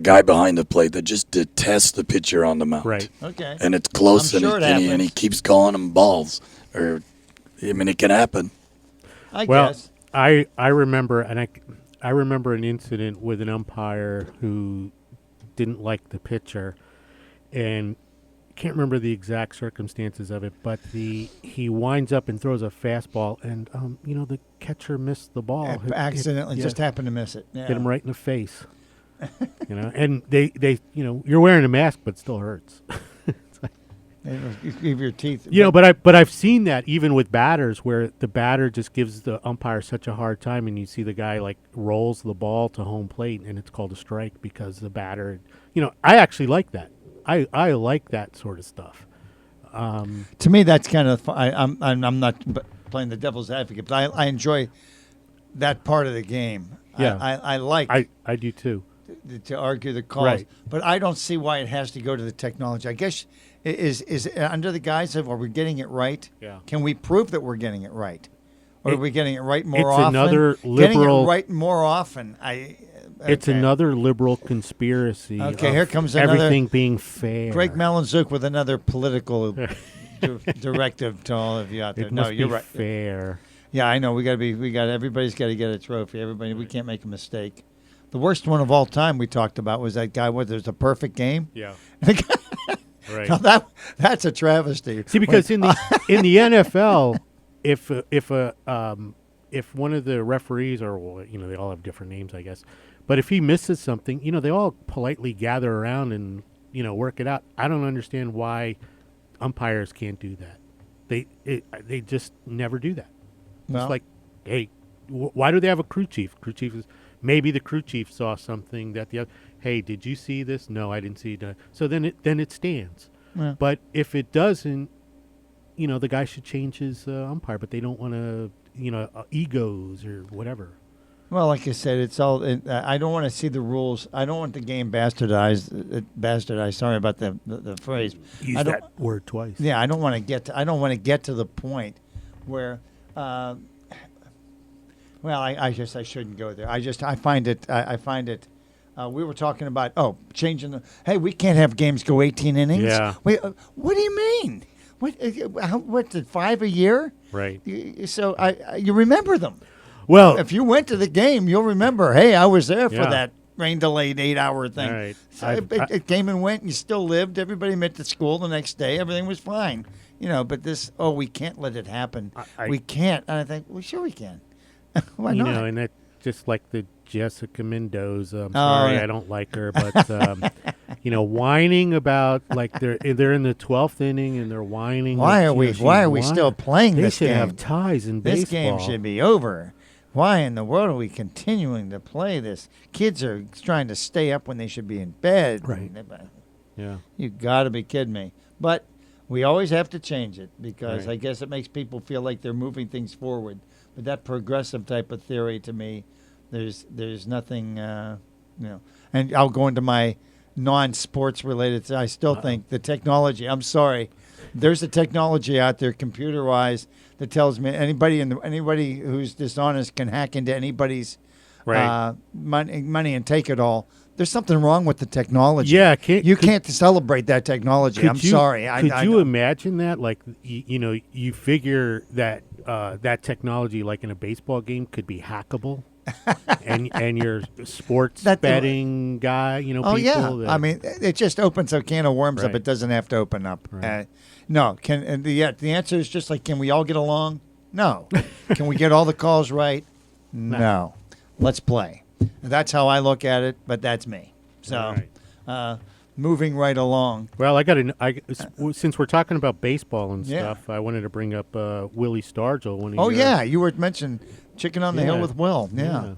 guy behind the plate that just detests the pitcher on the mound. Right. Okay. And it's close, I'm sure and he keeps calling them balls. It can happen. I guess. I remember, and I remember an incident with an umpire who didn't like the pitcher, and can't remember the exact circumstances of it, but he winds up and throws a fastball, and the catcher missed the ball. Accidentally, just happened to miss it. Yeah. Hit him right in the face. And they you're wearing a mask, but it still hurts. It's like, You give your teeth. But I've seen that even with batters where the batter just gives the umpire such a hard time, and you see the guy like rolls the ball to home plate, and it's called a strike because the batter. I actually like that. I like that sort of stuff. To me, that's kind of. I'm not playing the devil's advocate, but I enjoy that part of the game. Yeah, I like. I do too. To argue the calls, Right. But I don't see why it has to go to the technology. I guess is it under the guise of are we getting it right? Yeah. Can we prove that we're getting it right, or are we getting it right more it's often? another Getting liberal- it right more often. It's Okay. another liberal conspiracy. Okay, of here comes another- everything being fair. Greg Malinzuk with another political directive to all of you out there. It No, must you're be right. fair. Yeah, I know. Everybody's got to get a trophy. Everybody, we can't make a mistake. The worst one of all time we talked about was that guy where there's a perfect game. Yeah. Now Right. that's a travesty. See, because in the NFL, if one of the referees or they all have different names, I guess, but if he misses something, they all politely gather around and work it out. I don't understand why umpires can't do that. They just never do that. Well- It's like, hey, why do they have a crew chief? Crew chief is maybe the crew chief saw something that the other. Hey, did you see this? No, I didn't see it. So then it stands. Yeah. But if it doesn't, the guy should change his umpire. But they don't want to, egos or whatever. Well, like I said, it's all. I don't want to see the rules. I don't want the game bastardized. Bastardized. Sorry about the phrase. Use I don't, that word twice. Yeah, I don't want to get. I don't want to get to the point where. Well, I guess I shouldn't go there. I find it. I find it. We were talking about changing the. Hey, we can't have games go 18 innings. Yeah. Wait, what do you mean? What did 5 a year? Right. So you remember them. Well, If you went to the game, you'll remember. Hey, I was there for Yeah. that rain delayed 8-hour thing. Right. So it came and went, and you still lived. Everybody went to school the next day. Everything was fine. But this. We can't let it happen. We can't. And I think, well, sure we can. Why not? and that just like the Jessica Mendoza. I'm sorry, yeah. I don't like her, but whining about like they're in the 12th inning and they're whining. Why that, are we? she's Why are we won. still playing They this should game? have ties in baseball. This game should be over. Why in the world are we continuing to play this? Kids are trying to stay up when they should be in bed. Right. Yeah. You got to be kidding me. But we always have to change it because Right. I guess it makes people feel like they're moving things forward. But that progressive type of theory, to me, there's nothing, And I'll go into my non-sports related. I still think the technology. I'm sorry, there's a technology out there, computer-wise, that tells me anybody who's dishonest can hack into anybody's Right. money and take it all. There's something wrong with the technology. Yeah, You can't celebrate that technology. I'm sorry. Could I you know. imagine that? Like, you figure that that technology, like in a baseball game, could be hackable, and your sports betting guy, Oh people. yeah, that- I mean, it just opens a can of worms up. Right. It doesn't have to open up. Right. No, the answer is just like, can we all get along? No. Can we get all the calls right? No. Let's play. That's how I look at it, but that's me. So, All right. moving right along. Well, since we're talking about baseball and Yeah. stuff, I wanted to bring up Willie Stargell. Oh yeah, you were mentioning Chicken on the Hill with Will. Yeah.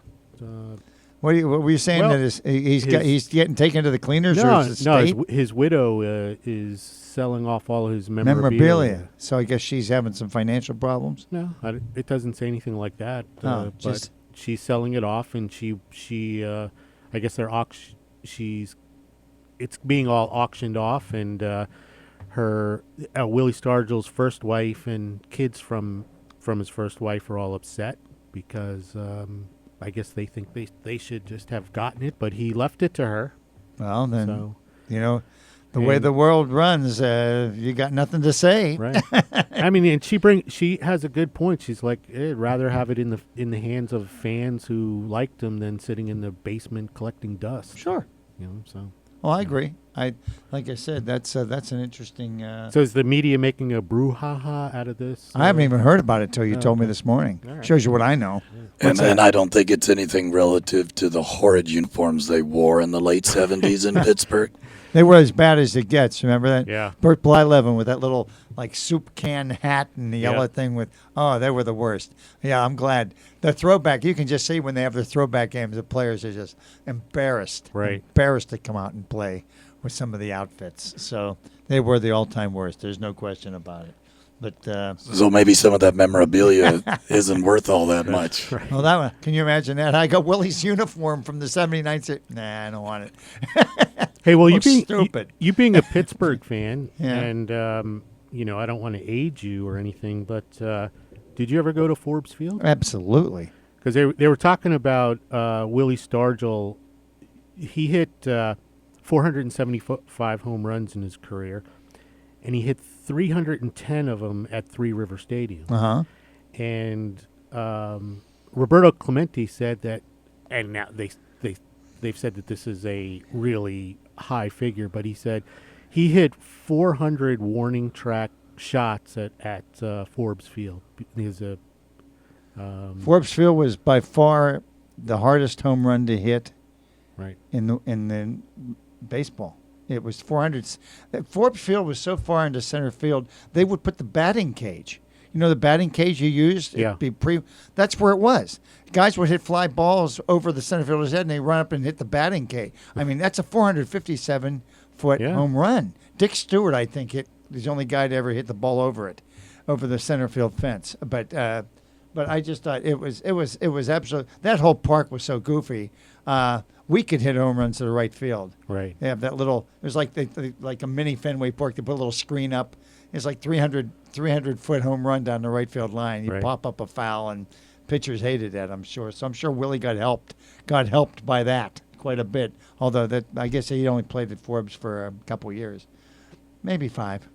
What were you saying Well, that he's getting taken to the cleaners or is it No, state? his widow is selling off all his memorabilia. So I guess she's having some financial problems. No, it doesn't say anything like that. Oh, but just- she's selling it off, and she I guess it's being all auctioned off, and her Willie Stargell's first wife and kids from his first wife are all upset because I guess they think they should just have gotten it, but he left it to her. Well, then So the way the world runs, you got nothing to say. right. I mean, and she has a good point. She's like, I'd rather have it in the hands of fans who liked him than sitting in the basement collecting dust. Sure. So. Well, I agree. Like I said, that's an interesting. So is the media making a brouhaha out of this? I haven't even heard about it till you told me okay. this morning. All right. Shows you what I know. And I don't think it's anything relative to the horrid uniforms they wore in the late 70s in Pittsburgh. They were as bad as it gets. Remember that? Yeah. Bert Blyleven with that little like soup can hat and the yellow Yeah. thing with. Oh, they were the worst. Yeah, I'm glad. The throwback. You can just see when they have their throwback games, the players are just embarrassed. Right. Embarrassed to come out and play with some of the outfits. So they were the all-time worst. There's no question about it. But So maybe some of that memorabilia isn't worth all that much. Right. well, that one. Can you imagine that? I got Willie's uniform from the '79. Nah, I don't want it. Hey, well, you Looks being stupid. you being a Pittsburgh fan, Yeah. and I don't want to age you or anything, but did you ever go to Forbes Field? Absolutely. Because they were talking about Willie Stargell. He hit 475 home runs in his career, and he hit 310 of them at Three River Stadium. Uh-huh. And Roberto Clemente said that, and now they've said that this is a really high figure, but he said he hit 400 warning track shots at Forbes Field. He's a Forbes Field was by far the hardest home run to hit right. in the baseball. It was 400. Forbes Field was so far into center field, they would put the batting cage. You know the batting cage you used? Yeah. That's where it was. Guys would hit fly balls over the center fielder's head, and they run up and hit the batting cage. I mean, that's a 457-foot Yeah. home run. Dick Stewart, I think, he's the only guy to ever hit the ball over the center field fence. But I just thought it was absolute. That whole park was so goofy. We could hit home runs to the right field. Right. They have that little. It was like like a mini Fenway Park. They put a little screen up. It's like 300-foot home run down the right field line. You Right. pop up a foul, and pitchers hated that. I'm sure. So I'm sure Willie got helped by that quite a bit. Although that I guess he only played at Forbes for a couple of years, maybe 5.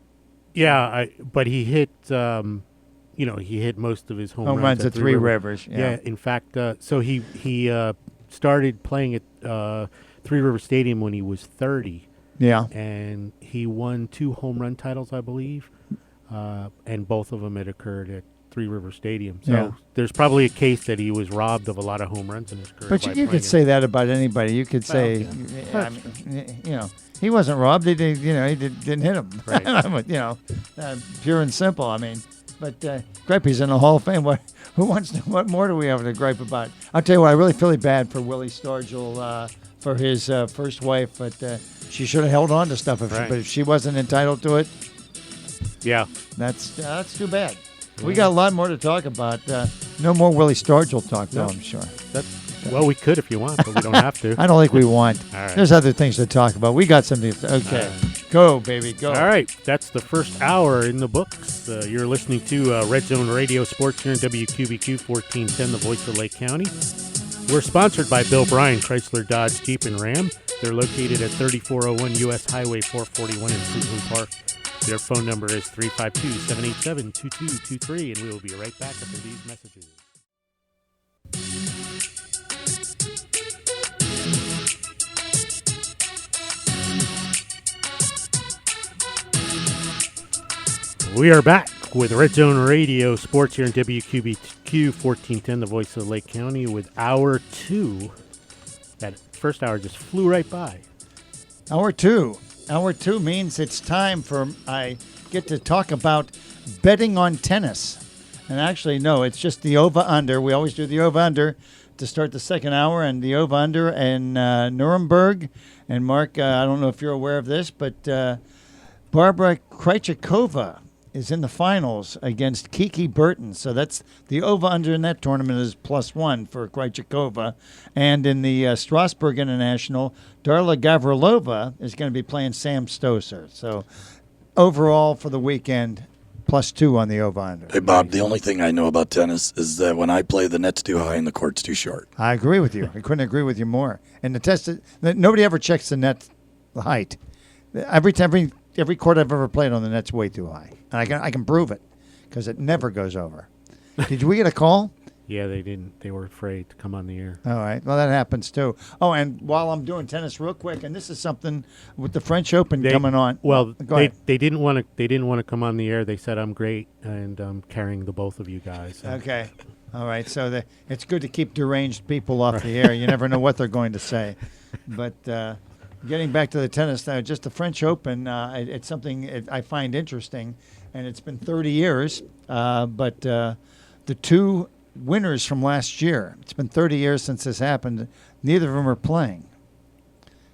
Yeah, but he hit. He hit most of his home runs at Three Rivers. Yeah. In fact, so he started playing at Three River Stadium when he was 30. Yeah. And he won 2 home run titles, I believe, and both of them had occurred at Three River Stadium. So Yeah. there's probably a case that he was robbed of a lot of home runs in his career. But by you playing could say that about anybody. You could say, yeah. I mean, he wasn't robbed. He didn't hit him. Right. Pure and simple. I mean, but Greipy's in the Hall of Fame. What more do we have to gripe about? I'll tell you what. I really feel bad for Willie Stargell for his first wife, but she should have held on to stuff. But if she wasn't entitled to it, Yeah. that's too bad. We got a lot more to talk about. No more Willie Stargell talk, though, No. I'm sure. Well, we could if you want, but we don't have to. I don't think we want. All right. There's other things to talk about. We got something. Okay. Go, baby, go. All right, that's the first hour in the books. You're listening to Red Zone Radio Sports here in WQBQ 1410, the voice of Lake County. We're sponsored by Bill Bryan, Chrysler, Dodge, Jeep, and Ram. They're located at 3401 U.S. Highway 441 in Fruitland Park. Their phone number is 352-787-2223, and we will be right back after these messages. We are back with Red Zone Radio Sports here in WQBQ 1410, the voice of Lake County, with Hour 2. That first hour just flew right by. Hour 2. Hour 2 means it's time I get to talk about betting on tennis. And actually, no, it's just the over-under. We always do the over-under to start the second hour, and the over-under in Nuremberg. And Mark, I don't know if you're aware of this, but Barbara Krejcikova is in the finals against Kiki Burton. So that's the over-under in that tournament is +1 for Krejcikova. And in the Strasbourg International, Darla Gavrilova is going to be playing Sam Stosur. So overall for the weekend, +2 on the over-under. Hey, Bob, the only thing I know about tennis is that when I play, the net's too high and the court's too short. I agree with you. I couldn't agree with you more. And the test, nobody ever checks the net height. Every court I've ever played on, the net's way too high. And I can prove it because it never goes over. Did we get a call? Yeah, they didn't. They were afraid to come on the air. All right. Well, that happens too. Oh, and while I'm doing tennis real quick, and this is something with the French Open coming on. Well, go ahead. they didn't want to. They didn't want to come on the air. They said I'm great, and I'm carrying the both of you guys. Okay. All right. So it's good to keep deranged people off the air. You never know what they're going to say. But Getting back to the tennis, just the French Open, it's something I find interesting, and it's been 30 years, but the two winners from last year, it's been 30 years since this happened, neither of them are playing.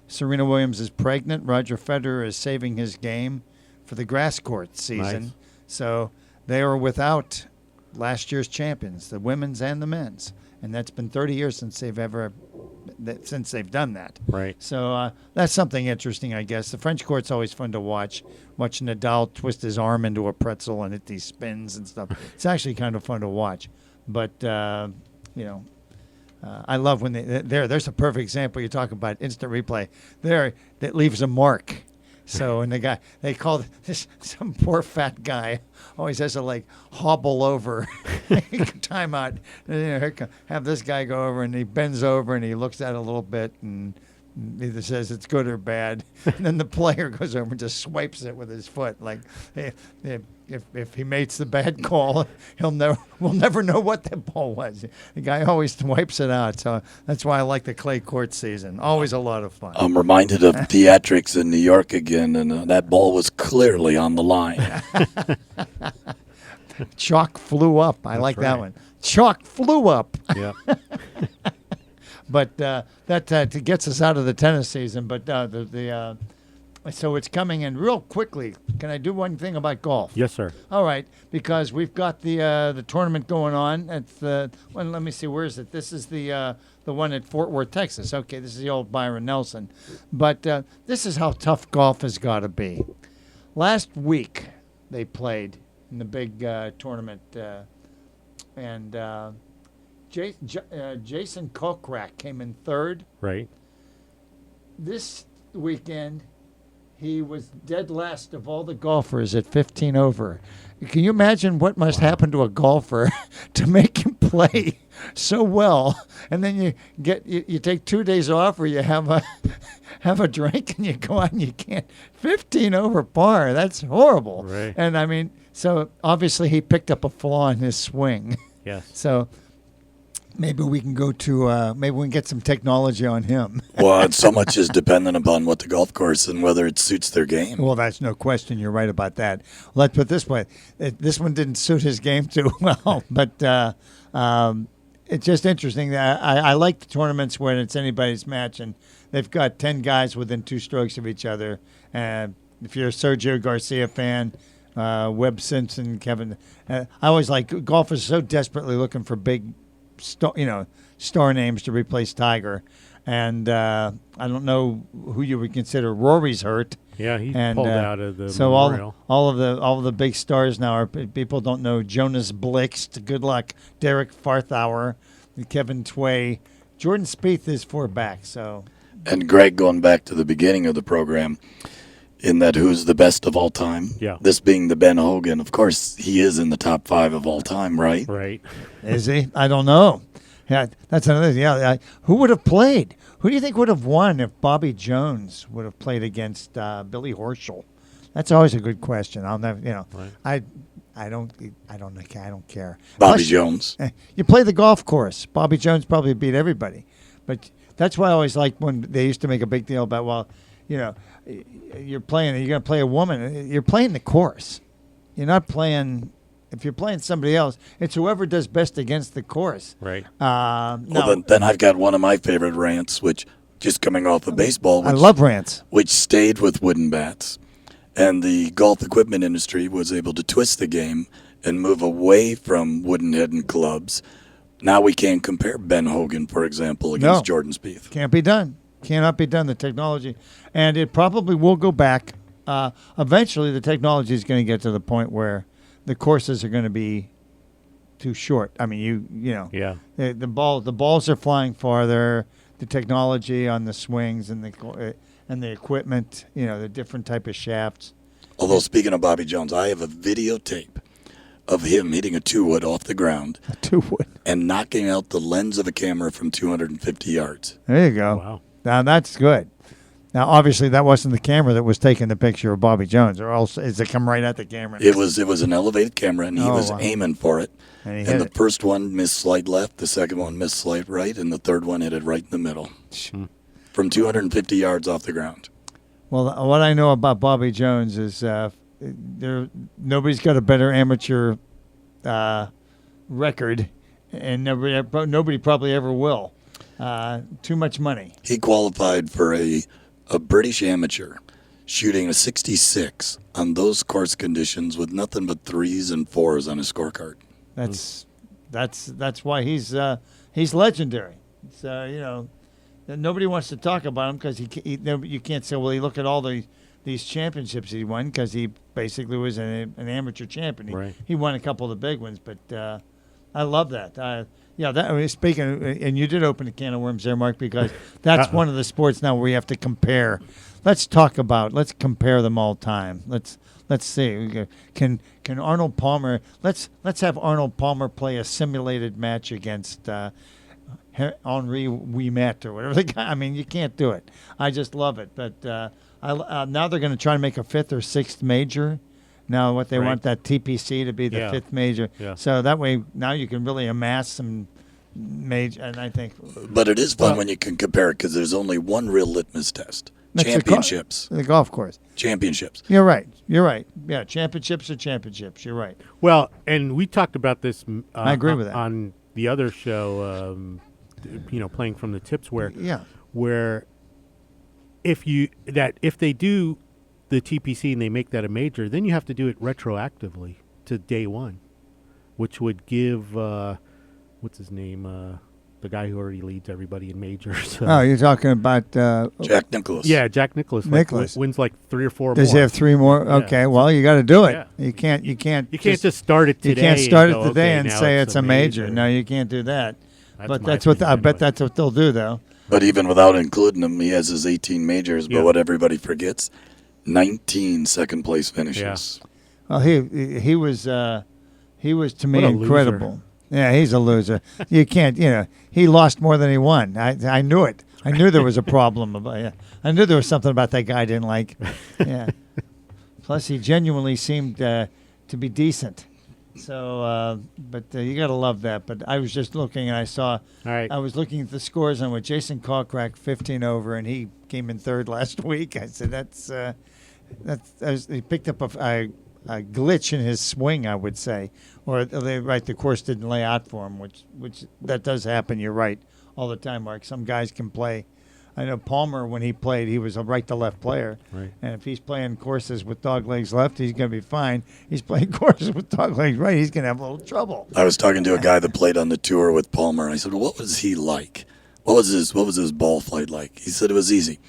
Serena Williams is pregnant. Roger Federer is saving his game for the grass court season. Nice. So they are without last year's champions, the women's and the men's. And that's been 30 years since they've done that. Right. So that's something interesting, I guess. The French court's always fun to watch. Watch Nadal twist his arm into a pretzel and hit these spins and stuff. It's actually kind of fun to watch. But, I love when there's a perfect example. You talk about instant replay. There, that leaves a mark. So, and they called some poor fat guy always has to hobble over. Timeout. Have this guy go over, and he bends over and he looks at it a little bit and either says it's good or bad. And then the player goes over and just swipes it with his foot. If he makes the bad call, we'll never know what that ball was. The guy always wipes it out. So that's why I like the clay court season. Always a lot of fun. I'm reminded of theatrics in New York again, and that ball was clearly on the line. Chalk flew up. I like that one. Chalk flew up. Yeah. But that gets us out of the tennis season. But so it's coming in real quickly. Can I do one thing about golf? Yes, sir. All right, because we've got the tournament going on at let me see, where is it? This is the one at Fort Worth, Texas. Okay, this is the old Byron Nelson. But this is how tough golf has got to be. Last week they played in the big tournament, and Jason Kokrak came in third. Right. This weekend, he was dead last of all the golfers at 15 over. Can you imagine what must happen to a golfer to make him play so well? And then you take 2 days off, or you have a drink and you go out and you can't. 15 over par. That's horrible. Right. And I mean, so obviously he picked up a flaw in his swing. Yes. So maybe we can get some technology on him. Well, so much is dependent upon what the golf course and whether it suits their game. Well, that's no question. You're right about that. Let's put it this way. This one didn't suit his game too well, but it's just interesting. I like the tournaments when it's anybody's match, and they've got 10 guys within 2 strokes of each other. If you're a Sergio Garcia fan, Webb Simpson, Kevin, I always like golfers so desperately looking for big star names to replace Tiger, and I don't know who you would consider. Rory's hurt. Yeah, he and, pulled out of the so Memorial. all of the big stars now are people don't know. Jonas Blixt, good luck. Derek Farthauer, Kevin Tway, Jordan Spieth is 4 back. So, and Greg, going back to the beginning of the program, in that who's the best of all time? Yeah. This being the Ben Hogan. Of course, he is in the top 5 of all time, right? Right. Is he? I don't know. Yeah, that's another thing. Yeah, who would have played? Who do you think would have won if Bobby Jones would have played against Billy Horschel? That's always a good question. I'll never, Right. I don't care. Bobby Plus, Jones. You play the golf course. Bobby Jones probably beat everybody, but that's why I always liked when they used to make a big deal about you're going to play a woman. You're playing the course. You're not playing. If you're playing somebody else, it's whoever does best against the course. Right. Well, then I've got one of my favorite rants, which just coming off of baseball. I love rants. Which stayed with wooden bats. And the golf equipment industry was able to twist the game and move away from wooden head and clubs. Now we can't compare Ben Hogan, for example, against Jordan Spieth. Can't be done. Cannot be done, the technology. And it probably will go back. Eventually, the technology is going to get to the point where the courses are going to be too short. I mean, Yeah. the balls are flying farther. The technology on the swings and the equipment, the different type of shafts. Although, speaking of Bobby Jones, I have a videotape of him hitting a 2-wood off the ground. A 2-wood. And knocking out the lens of a camera from 250 yards. There you go. Wow. Now, that's good. Now, obviously, that wasn't the camera that was taking the picture of Bobby Jones, or else is it come right at the camera? It was an elevated camera, and he was aiming for it. And the first one missed slight left, the second one missed slight right, and the third one hit it right in the middle. from 250 yards off the ground. Well, what I know about Bobby Jones is nobody's got a better amateur record, and nobody probably ever will. Too much money. He qualified for a British amateur, shooting a 66 on those course conditions with nothing but 3s and 4s on his scorecard. That's why he's legendary. It's, nobody wants to talk about him because you can't say, well, you look at all these championships he won, because he basically was an amateur champion. Right. He won a couple of the big ones, but I love that. Speaking of, and you did open a can of worms there, Mark, because that's one of the sports now where we have to compare. Let's compare them all time. Let's see. Can Arnold Palmer? Let's have Arnold Palmer play a simulated match against Henri Ouimet or whatever the guy. I mean, you can't do it. I just love it. But now they're going to try to make a 5th or 6th major. Now what they want that TPC to be the 5th major. Yeah. So that way now you can really amass some major. And I think. But it is fun when you can compare it, because there's only one real litmus test. Championships. The golf course. Championships. You're right. Yeah, championships are championships. You're right. Well, and we talked about this. I agree with that. On the other show, playing from the tips, where if they do the TPC and they make that a major, then you have to do it retroactively to day one, which would give what's his name, the guy who already leads everybody in majors. Oh, you're talking about Jack Nicklaus. Yeah, Jack Nicklaus. Wins like 3 or 4 more. Does he have 3 more? Yeah. Okay, well, you got to do it. Yeah. You can't just start it today. You can't start it and go, today okay, and now say it's a major. No, you can't do that. But I bet that's what they'll do, though. But even without including him, he has his 18 majors. Yeah. But what everybody forgets, 19 second-place finishes. Well, he was to me What a incredible. loser. Yeah, he's a loser. You can't, he lost more than he won. I knew it. I knew there was a problem I knew there was something about that guy I didn't like. Yeah. Plus, he genuinely seemed to be decent. So, but you got to love that. But I was just looking, and I saw. All right. I was looking at the scores, and with Jason Kokrak 15 over, and he came in 3rd last week. I said he picked up a glitch in his swing, I would say, or the course didn't lay out for him, which that does happen. You're right, all the time, Mark. Some guys can play. I know Palmer, when he played, he was a right to left player, right. And if he's playing courses with dog legs left, he's going to be fine. He's playing courses with dog legs right, he's going to have a little trouble. I was talking to a guy that played on the tour with Palmer. I said, well, what was he like? What was his ball flight like? He said it was easy.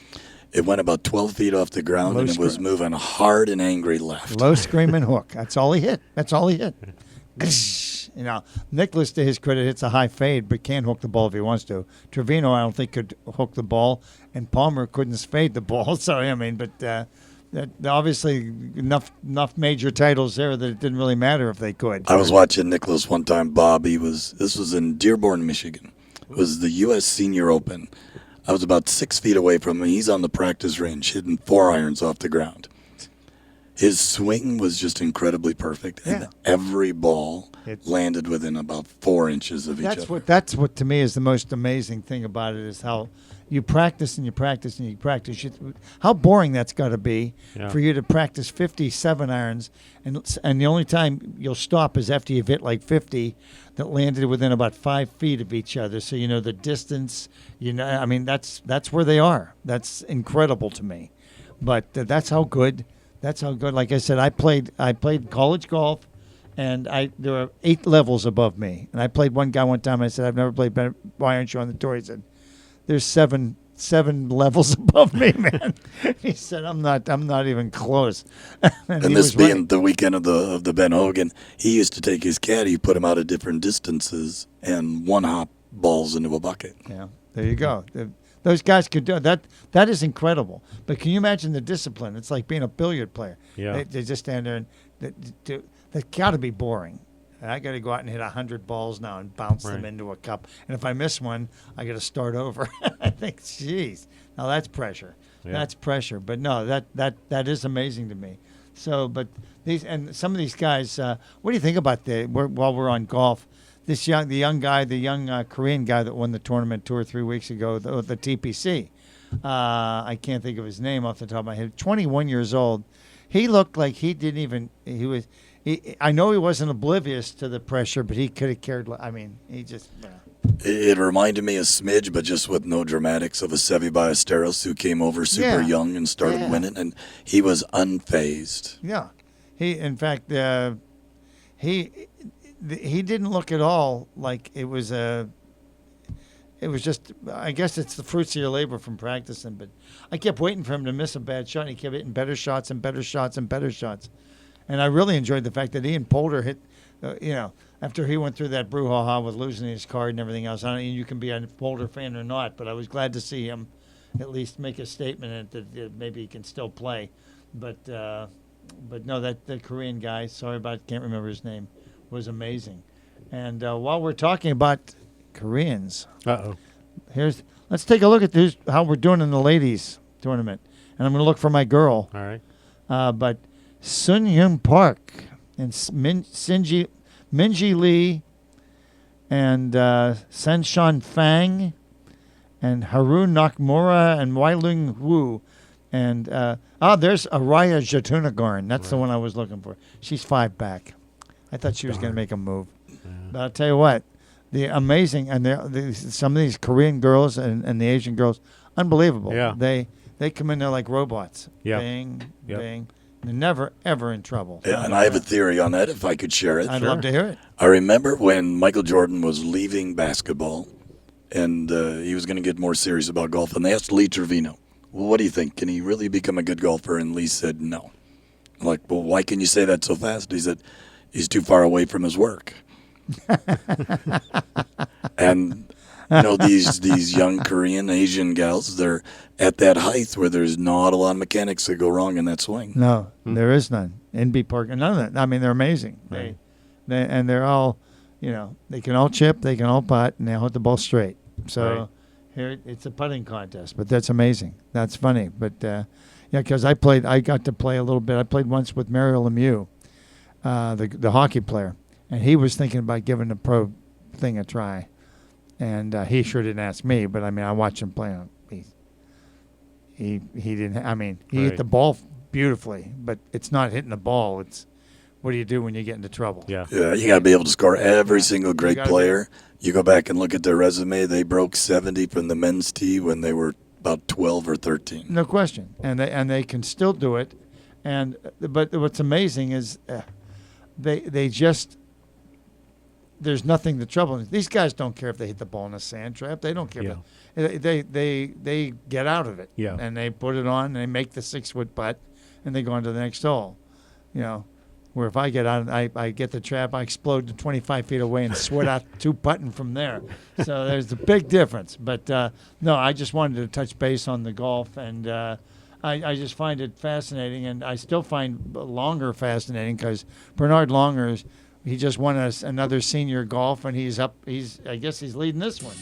It went about 12 feet off the ground, and it was moving hard and angry left. Low screaming hook. That's all he hit. Nicklaus, to his credit, hits a high fade, but can hook the ball if he wants to. Trevino, I don't think, could hook the ball, and Palmer couldn't fade the ball. So, that obviously enough major titles there that it didn't really matter if they could. I was watching Nicklaus one time, Bob. This was in Dearborn, Michigan. It was the U.S. Senior Open. I was about 6 feet away from him. He's on the practice range, hitting 4 irons off the ground. His swing was just incredibly perfect, and every ball landed within about 4 inches of each other. That's what to me is the most amazing thing about it, is how you practice and you practice and you practice. How boring that's got to be for you to practice 57 irons, and the only time you'll stop is after you've hit like 50 that landed within about 5 feet of each other. So the distance. That's where they are. That's incredible to me, but that's how good. That's how good. Like I said, I played college golf, and there were 8 levels above me. And I played one guy one time. I said, I've never played better. Why aren't you on the tour? He said, there's seven levels above me, man. He said, I'm not even close. and this being the weekend of the Ben Hogan, he used to take his caddy, put him out at different distances, and one-hop balls into a bucket. Yeah, there you go. Those guys could do it. That is incredible. But can you imagine the discipline? It's like being a billiard player. Yeah. They just stand there, and that got to be boring. And I got to go out and hit 100 balls now and bounce them into a cup. And if I miss one, I got to start over. I think, geez, now that's pressure. Yeah. That's pressure. But no, that is amazing to me. So, but some of these guys. What do you think about while we're on golf? The young Korean guy that won the tournament 2 or 3 weeks ago, the TPC. I can't think of his name off the top of my head. 21 years old. He looked like he didn't even. He was. I know he wasn't oblivious to the pressure, but he could have cared. I mean, he just. It reminded me a smidge, but just with no dramatics, of a Sevi Ballesteros who came over super young and started winning, and he was unfazed. Yeah, in fact, he didn't look at all like it was a. It was just, I guess it's the fruits of your labor from practicing, but I kept waiting for him to miss a bad shot, and he kept hitting better shots and better shots and better shots. And I really enjoyed the fact that Ian Poulter hit, after he went through that brouhaha with losing his card and everything else. I don't know, you can be a Poulter fan or not, but I was glad to see him at least make a statement that maybe he can still play. But no, that the Korean guy, can't remember his name, was amazing. And while we're talking about Koreans. Let's take a look at how we're doing in the ladies tournament, and I'm going to look for my girl. All right. But Sun Yoon Park and Minji Lee and Senshan Fang and Haru Nakamura and Weilung Wu and there's Araya Jatunagarn. That's the one I was looking for. She's 5 back. I thought she was going to make a move, but I'll tell you what. The amazing, and some of these Korean girls and the Asian girls, unbelievable. Yeah. They come in there like robots. Yeah. Bang, bang. They're never, ever in trouble. Yeah, and I have a theory on that, if I could share it. I'd love to hear it. I remember when Michael Jordan was leaving basketball, and he was going to get more serious about golf, and they asked Lee Trevino, well, what do you think? Can he really become a good golfer? And Lee said no. I'm like, well, why can you say that so fast? He said, he's too far away from his work. And these young Korean Asian gals, they're at that height where there's not a lot of mechanics that go wrong in that swing. No, there is none. NB Park, none of that. I mean, they're amazing. Right. They're all, they can all chip, they can all putt, and they all hit the ball straight. So here it's a putting contest, but that's amazing. That's funny, but because I got to play a little bit. I played once with Mario Lemieux, the hockey player. And he was thinking about giving the pro thing a try. And he sure didn't ask me, but, I watched him play. He didn't, he hit the ball beautifully, but it's not hitting the ball. It's what do you do when you get into trouble? Yeah, you got to be able to score every single great player. You go back and look at their resume. They broke 70 from the men's tee when they were about 12 or 13. No question. And they can still do it. But what's amazing is they just – there's nothing to trouble them. These guys don't care if they hit the ball in a sand trap. They don't care. Yeah. They get out of it. Yeah. And they put it on, and they make the 6-foot putt, and they go on to the next hole. Where if I get out, I get the trap, I explode to 25 feet away and sweat out 2 putting from there. So there's a big difference. But, no, I just wanted to touch base on the golf, and I just find it fascinating, and I still find Longer fascinating because Bernard Longer he just won another senior golf, and I guess he's leading this one.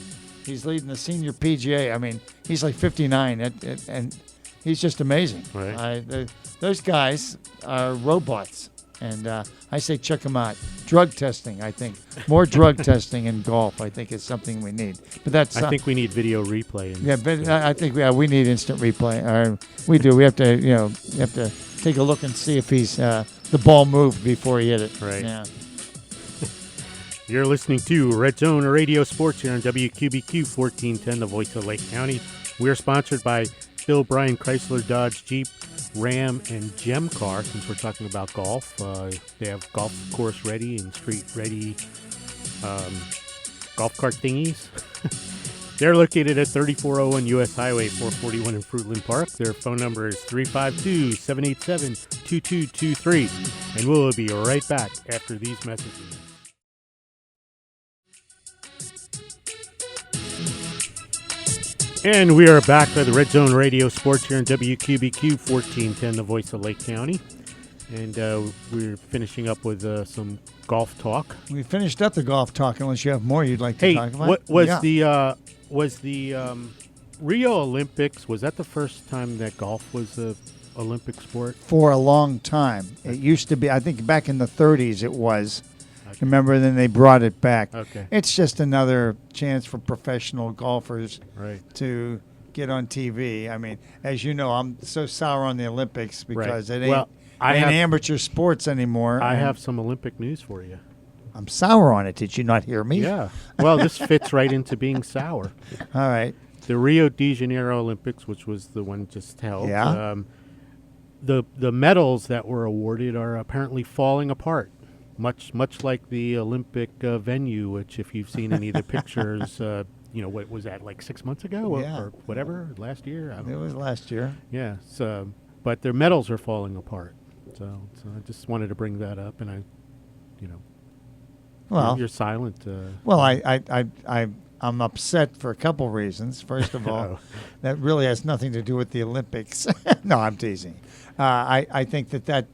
He's leading the senior PGA. He's like 59, and he's just amazing. Right. Those guys are robots, and I say check them out. Drug testing, I think. More drug testing in golf, I think, is something we need. But I think we need video replay. But I think we need instant replay. We do. We have to take a look and see if he's the ball moved before he hit it. Right. Yeah. You're listening to Red Zone Radio Sports here on WQBQ 1410, the voice of Lake County. We're sponsored by Bill Bryan Chrysler Dodge Jeep Ram and Gem Car. Since we're talking about golf, they have golf course ready and street ready golf cart thingies. They're located at 3401 U.S. Highway 441 in Fruitland Park. Their phone number is 352-787-2223. And we'll be right back after these messages. And we are back by the Red Zone Radio Sports here in WQBQ 1410, the voice of Lake County. And we're finishing up with some golf talk. We finished up the golf talk, unless you have more you'd like to talk about. What was the Rio Olympics, was that the first time that golf was a Olympic sport? For a long time. It used to be, I think back in the 30s it was. Okay. Remember, then they brought it back. Okay. It's just another chance for professional golfers to get on TV. I mean, as you know, I'm so sour on the Olympics because it ain't, Well, I ain't have- amateur sports anymore. I and have some Olympic news for you. I'm sour on it. Did you not hear me? Yeah. Well, this fits right into being sour. All right. The Rio de Janeiro Olympics, which was the one just held, Yeah. the medals that were awarded are apparently falling apart, much like the Olympic venue. Which, if you've seen any of the pictures, what was that, like 6 months ago Yeah. or whatever, last year? I don't It know. was last year. Yeah. So, but their medals are falling apart. So I just wanted to bring that up, and Well, you're silent. well, I'm upset for a couple reasons. First of all, Oh. that really has nothing to do with the Olympics. No, I'm teasing. I think that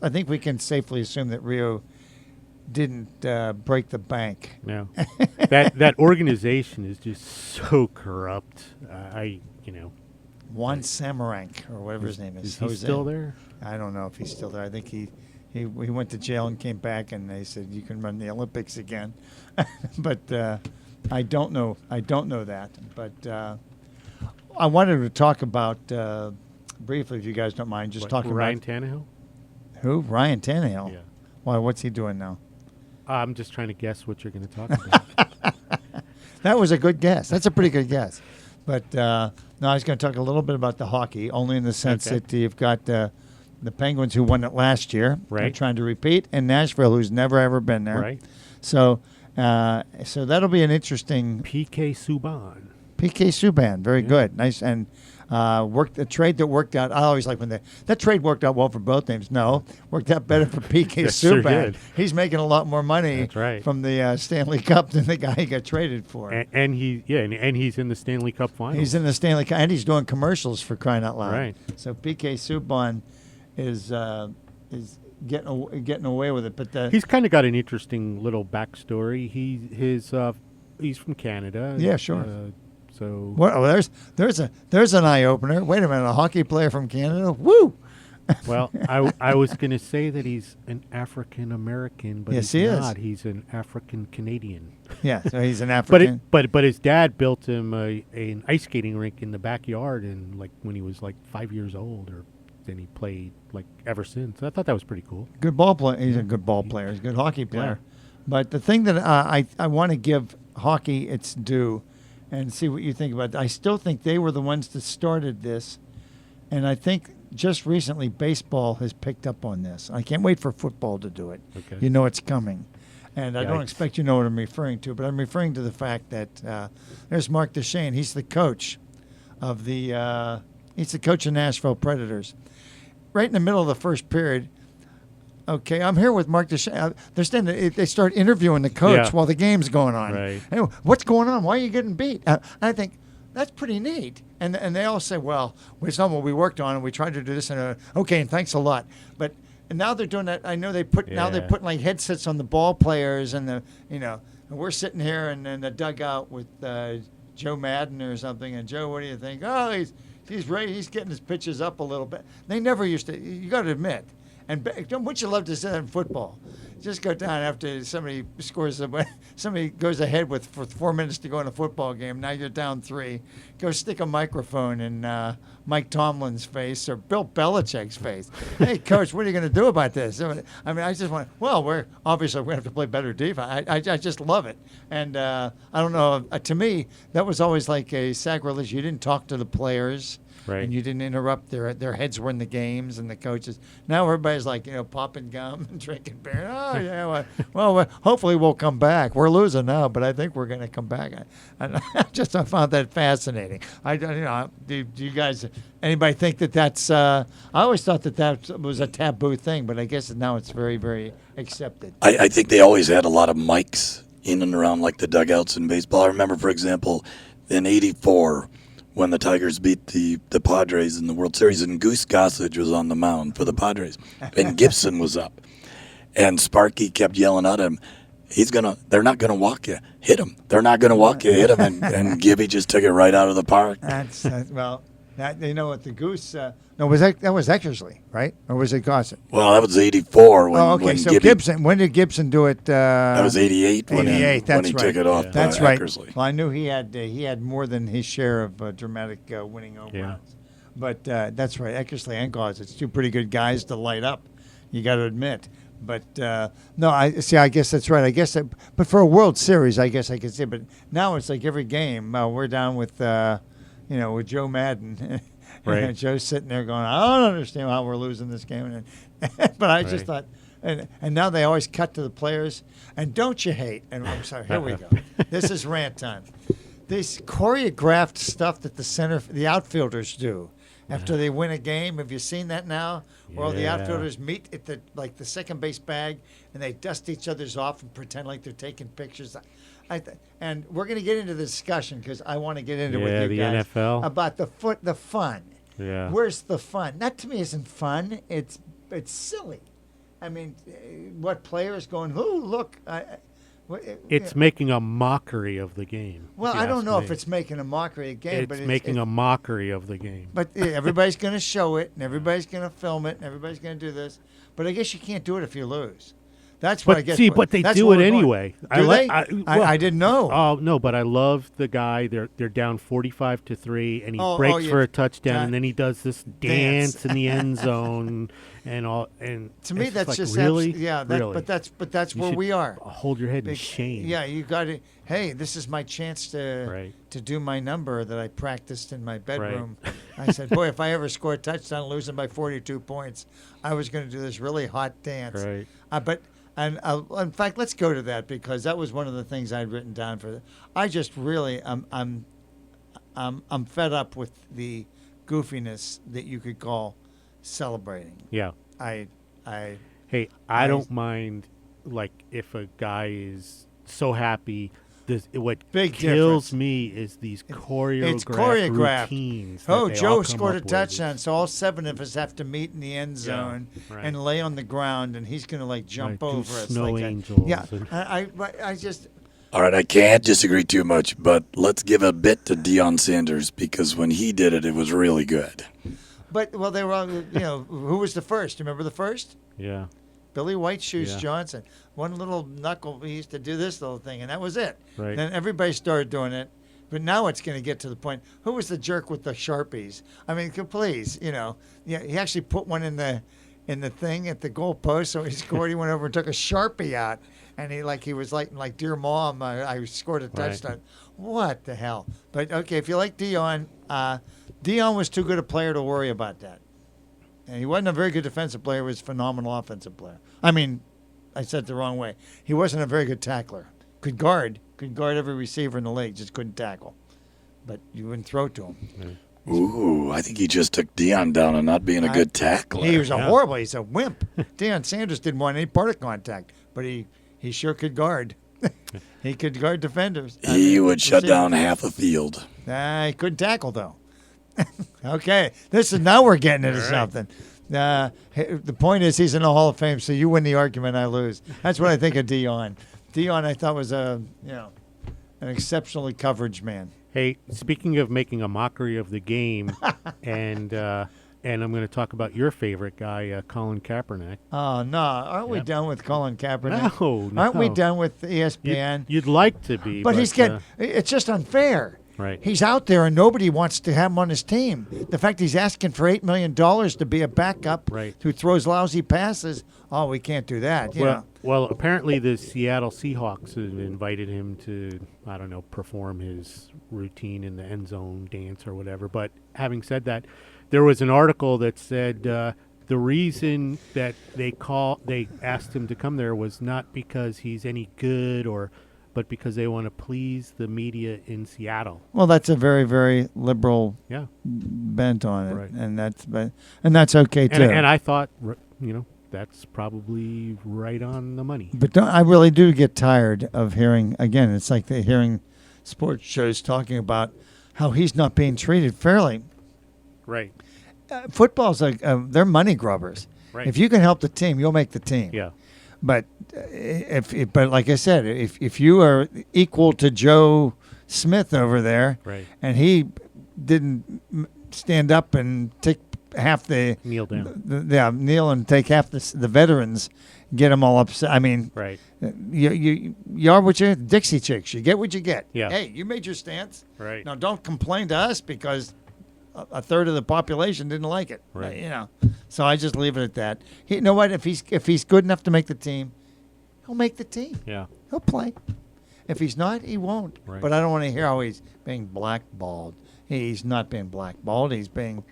I think we can safely assume that Rio didn't break the bank. No, that organization is just so corrupt. Juan Samaranch, or whatever his name is. Is he Jose. still there? I don't know if he's still there. I think he went to jail and came back, and they said you can run the Olympics again. But I don't know. I don't know that. But I wanted to talk about briefly, if you guys don't mind, just talking Ryan about Tannehill. who? Ryan Tannehill. Yeah. Why? What's he doing now? I'm just trying to guess what you're going to talk about. That was a good guess. That's a pretty good guess. But no, I was going to talk a little bit about the hockey, only in the sense Okay. that you've got the Penguins who won it last year, Right. They're trying to repeat, and Nashville, who's never ever been there. Right. So, so that'll be an interesting PK Subban. PK Subban. Very Yeah. good, nice, and worked a trade that worked out. I always like when that trade worked out well for both teams. No, worked out better for PK Yes, sure Subban. did. He's making a lot more money That's right. from the Stanley Cup than the guy he got traded for. And he's in the Stanley Cup Finals. He's in the Stanley Cup, and he's doing commercials for crying out loud. Right. So PK Subban is getting away with it, but He's kind of got an interesting little backstory. He's from Canada. Yeah, sure. So well, there's an eye opener. Wait a minute, a hockey player from Canada? Woo! well, I was going to say that he's an African American, but Yes, he's he is. not. He's an African Canadian. Yeah, so he's an But African. but his dad built him an ice skating rink in the backyard, and like when he was like 5 years old, or then he played like ever since. I thought that was pretty cool. Good ball player. He's a good ball player. He's a good hockey player. But the thing that I want to give hockey its due, and see what you think about it. I still think they were the ones that started this, and I think just recently baseball has picked up on this. I can't wait for football to do it. Okay. You know it's coming. And I don't Yikes. expect you know what I'm referring to, but I'm referring to the fact that there's Mark DuShane. He's the coach of he's the coach of Nashville Predators. Right in the middle of the first period, okay, I'm here with Mark DuShane. They start interviewing the coach Yeah. while the game's going on. Right. Hey, what's going on? Why are you getting beat? I think that's pretty neat. And they all say, well, it's not what we worked on, and we tried to do this. And okay, and thanks a lot. But and now they're doing that. I know now they're Yeah. putting like headsets on the ball players, and and we're sitting here in the dugout with Joe Madden or something. And Joe, what do you think? Oh, he's ready. He's getting his pitches up a little bit. They never used to. You got to admit. And wouldn't you love to see that in football? Just go down after somebody somebody goes ahead with 4 minutes to go in a football game. Now you're down 3. Go stick a microphone in Mike Tomlin's face or Bill Belichick's face. Hey, coach, what are you going to do about this? I mean, I just want. Well, we're going to have to play better defense. I just love it. And I don't know. To me, that was always like a sacrilege. You didn't talk to the players. Right. And you didn't interrupt their heads were in the games and the coaches. Now everybody's like, popping gum and drinking beer. Oh yeah, well, hopefully we'll come back. We're losing now, but I think we're going to come back. I found that fascinating. Do you guys, anybody think that's? I always thought that was a taboo thing, but I guess now it's very, very accepted. I think they always had a lot of mics in and around like the dugouts in baseball. I remember, for example, in '84. When the Tigers beat the Padres in the World Series, and Goose Gossage was on the mound for the Padres, and Gibson was up, and Sparky kept yelling at him, they're not gonna walk you, hit him. They're not gonna walk you, hit him, and Gibby just took it right out of the park. Well, That you know what the Goose? No, was that was Eckersley, right? Or was it Gossett? Well, that was 84 when, Okay. when So Gibby, Gibson. When did Gibson do it? that was 88 when 88, he that's took right. it off That's right. Eckersley. Well, I knew he had more than his share of dramatic winning home runs. But that's right. Eckersley and Gossett, two pretty good guys to light up. You got to admit. But no, I see. I guess that's right. I guess, but for a World Series, I guess I could say. But now it's like every game we're down with, with Joe Madden. Right. Joe's sitting there going, I don't understand how we're losing this game. But I just thought, and now they always cut to the players. And don't you hate? And I'm sorry. Here we go. This is rant time. This choreographed stuff that the outfielders do. After they win a game, have you seen that now? Where all the outfielders meet at the second base bag and they dust each other's off and pretend like they're taking pictures. And we're going to get into the discussion because I want to get into it with you guys NFL about the fun. Yeah. Where's the fun? That to me isn't fun. It's silly. I mean, what players going? Oh, look. It's making a mockery of the game. Well, I don't know if it's making a mockery of the game, but it's making a mockery of the game. But everybody's going to show it, and everybody's going to film it, and everybody's going to do this. But I guess you can't do it if you lose. That's what I guess. See, but they do it anyway. Do they? I didn't know. Oh no, but I love the guy. They're down 45-3, and he breaks for a touchdown, and then he does this dance in the end zone, and all. And to me, that's like, just really, really. But that's where we are. Hold your head in shame. Yeah, you got to. Hey, this is my chance to do my number that I practiced in my bedroom. Right. I said, boy, if I ever score a touchdown, losing by 42 points, I was going to do this really hot dance. Right. And in fact, let's go to that because that was one of the things I'd written down for. I just really, I'm fed up with the goofiness that you could call celebrating. Yeah. I don't mind, like, if a guy is so happy. What kills me is these choreographed routines. Oh, Joe scored a touchdown, so all 7 of us have to meet in the end zone and lay on the ground, and he's going to jump over us. Snow angels. I just. All right, I can't disagree too much, but let's give a bit to Deion Sanders because when he did it, it was really good. But they were all, who was the first? Remember the first? Yeah. Billy White Shoes Johnson. One little knuckle, he used to do this little thing, and that was it. Right. Then everybody started doing it. But now it's going to get to the point. Who was the jerk with the Sharpies? I mean, please, he actually put one in the thing at the goal post, so he scored. He went over and took a Sharpie out, and he was like, dear mom, I scored a touchdown. Right. What the hell? But okay, if you like Deion, Deion was too good a player to worry about that. And he wasn't a very good defensive player. He was a phenomenal offensive player. I mean, I said it the wrong way. He wasn't a very good tackler. Could guard every receiver in the league, just couldn't tackle. But you wouldn't throw to him. Ooh, I think he just took Deion down on not being a good tackler. He was he's a wimp. Deion Sanders didn't want any part of contact, but he sure could guard. He could guard defenders. He would shut down half a field. He couldn't tackle, though. Okay, now we're getting into something. The point is he's in the Hall of Fame, so you win the argument, I lose. That's what I think of Deion. Deion, I thought, was an exceptionally coverage man. Hey, speaking of making a mockery of the game, and I'm going to talk about your favorite guy, Colin Kaepernick. Oh no, aren't we done with Colin Kaepernick? No. Aren't we done with ESPN? You'd like to be, but he's getting. It's just unfair. Right. He's out there and nobody wants to have him on his team. The fact he's asking for $8 million to be a backup who throws lousy passes, we can't do that. Well, apparently the Seattle Seahawks have invited him to, I don't know, perform his routine in the end zone dance or whatever. But having said that, there was an article that said the reason that they asked him to come there was not because he's any good but because they want to please the media in Seattle. Well, that's a very, very liberal bent on it, right. and that's okay too. And I thought, that's probably right on the money. But I really do get tired of hearing again. It's like hearing sports shows talking about how he's not being treated fairly. Right. Football's like they're money grubbers. Right. If you can help the team, you'll make the team. Yeah. But but like I said, if you are equal to Joe Smith over there, right. and he didn't stand up and take half the Kneel down. kneel and take half the veterans, get them all upset. I mean, Right. You are what you Dixie chicks. You get what you get. Yeah. Hey, you made your stance. Right. Now don't complain to us because a third of the population didn't like it. Right. You know. So I just leave it at that. You know what? If he's good enough to make the team, he'll make the team. Yeah. He'll play. If he's not, he won't. Right. But I don't want to hear how he's being blackballed. He's not being blackballed. He's being.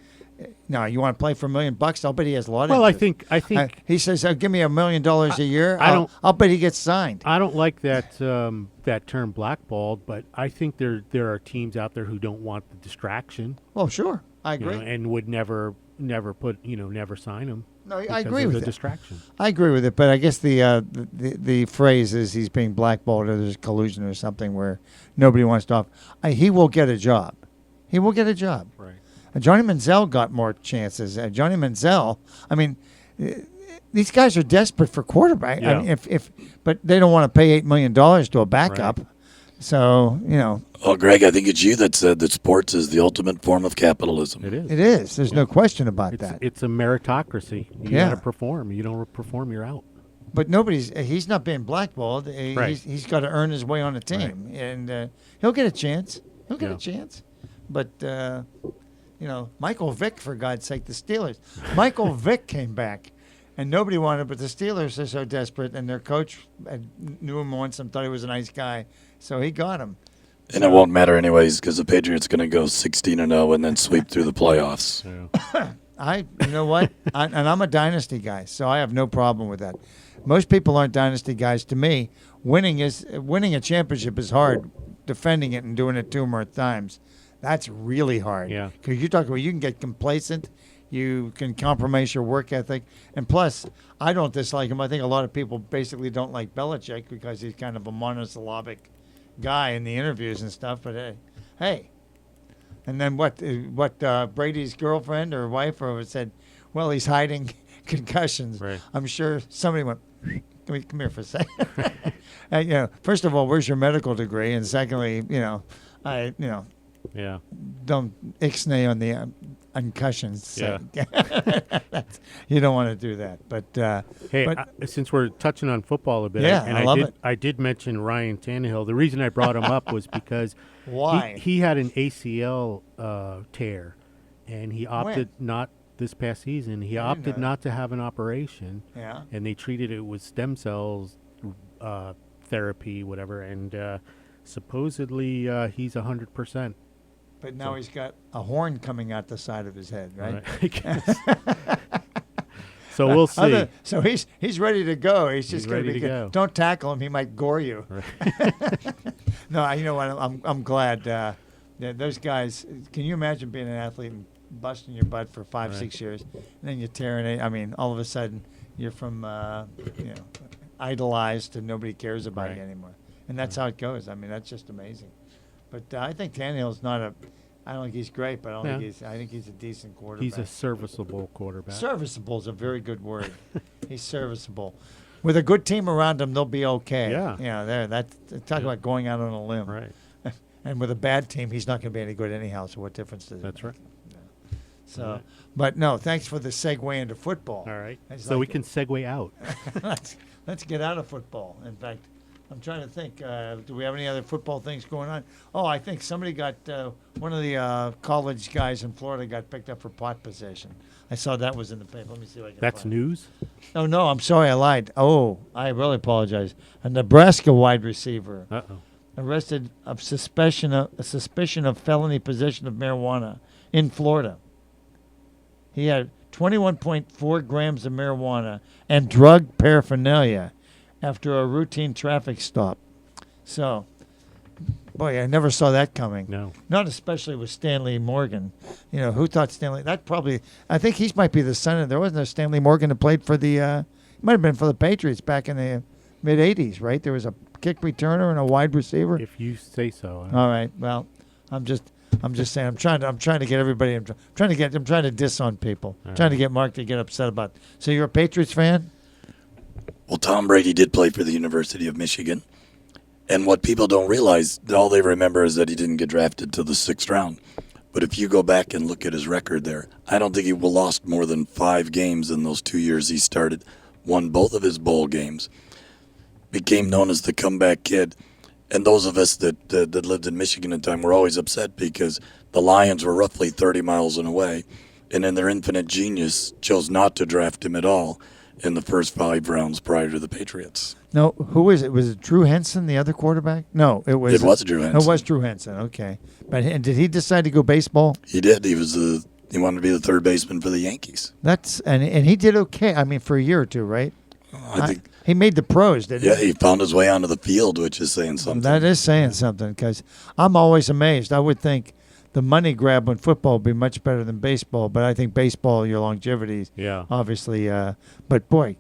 No, you want to play for $1 million? I'll bet he has a lot of. Well, interest. I think He says, "Give me $1 million a year." I don't- I'll bet he gets signed. I don't like that that term blackballed, but I think there are teams out there who don't want the distraction. Well, sure, I you agree. know, and would never never sign him. No, I because agree of with the it. distraction. I agree with it, but I guess the phrase is he's being blackballed or there's collusion or something where nobody wants to. He will get a job. He will get a job. Right. Johnny Manziel got more chances. Johnny Manziel, I mean, these guys are desperate for quarterback. Yeah. I mean, but they don't want to pay $8 million to a backup. Right. So, Well, Greg, I think it's you that said that sports is the ultimate form of capitalism. It is. it is. There's no question about that. It's a meritocracy. You Yeah. got to perform. You don't perform, you're out. But he's not being blackballed. Right. He's got to earn his way on a team. And he'll get a chance. He'll get Yeah. a chance. But, Michael Vick, for God's sake, the Steelers. Michael Vick came back, and nobody wanted him, but the Steelers are so desperate, and their coach knew him once and thought he was a nice guy, so he got him. And it won't matter anyways because the Patriots going to go 16-0 and then sweep through the playoffs. Yeah. You know what? And I'm a dynasty guy, so I have no problem with that. Most people aren't dynasty guys. To me, winning a championship is hard. Defending it and doing it 2 more times, that's really hard. Yeah. Because you talk about you can get complacent, you can compromise your work ethic, and plus, I don't dislike him. I think a lot of people basically don't like Belichick because he's kind of a monosyllabic guy in the interviews and stuff. But hey. And then what Brady's girlfriend or wife said, well, he's hiding concussions. Right. I'm sure somebody went, come here for a second. First of all, where's your medical degree? And secondly, Yeah. don't ixnay on the concussions. Yeah. You don't want to do that. But Hey, since we're touching on football a bit, Yeah, I love it. I did mention Ryan Tannehill. The reason I brought him up was because why? he had an ACL tear, and he opted not this past season. He I didn't opted know not to have an operation, Yeah. and they treated it with stem cells therapy, whatever, and supposedly he's 100%. But now he's got a horn coming out the side of his head, right? I guess. So we'll see. So he's ready to go. He's just going ready to to go. Don't tackle him; he might gore you. Right. No, you know what? I'm glad that those guys. Can you imagine being an athlete and busting your butt for 5, Right. 6 years, and then you're tearing it? I mean, all of a sudden you're from idolized to nobody cares about Right. you anymore, and that's how it goes. I mean, that's just amazing. But I think Tannehill's not a. I don't think he's great, but I think he's a decent quarterback. He's a serviceable quarterback. Serviceable is a very good word. He's serviceable. With a good team around him, they'll be okay. Yeah. Talk about going out on a limb. Right. And with a bad team, he's not going to be any good anyhow. So what difference does it That's make? right. So, Right. But no, thanks for the segue into football. All right. It's So we like- can segue out. let's get out of football. In fact, I'm trying to think. Do we have any other football things going on? Oh, I think somebody got one of the college guys in Florida got picked up for pot possession. I saw that was in the paper. Let me see if I can. That's find it. news? Oh no, I'm sorry, I lied. Oh, I really apologize. A Nebraska wide receiver Uh-oh. arrested of suspicion of felony possession of marijuana in Florida. He had 21.4 grams of marijuana and drug paraphernalia after a routine traffic stop. So, boy, I never saw that coming. No. Not especially with Stanley Morgan. Who thought Stanley? I think he might be the son of. There wasn't a Stanley Morgan that played for the. He might have been for the Patriots back in the mid '80s, right? There was a kick returner and a wide receiver. If you say so. All right. Well, I'm just saying. I'm trying to get everybody. I'm trying to diss on people. All Trying to right. get Mark to get upset about. So you're a Patriots fan? Well, Tom Brady did play for the University of Michigan. And what people don't realize, all they remember is that he didn't get drafted to the 6th round. But if you go back and look at his record there, I don't think he lost more than 5 games in those 2 years he started, won both of his bowl games, became known as the comeback kid. And those of us that lived in Michigan at the time were always upset because the Lions were roughly 30 miles away, and in their infinite genius chose not to draft him at all in the first 5 rounds prior to the Patriots. No, who was it? Was it Drew Henson, the other quarterback? No, it was Drew Henson. It was Drew Henson. Okay, but and did he decide to go baseball? He did. He wanted to be the third baseman for the Yankees. And he did okay. I mean, for a year or two, right? I think he made the pros, didn't he? Yeah, he found his way onto the field, which is saying something. That is saying something, because I'm always amazed. I would think the money grab on football would be much better than baseball, but I think baseball, your longevity, obviously. But boy,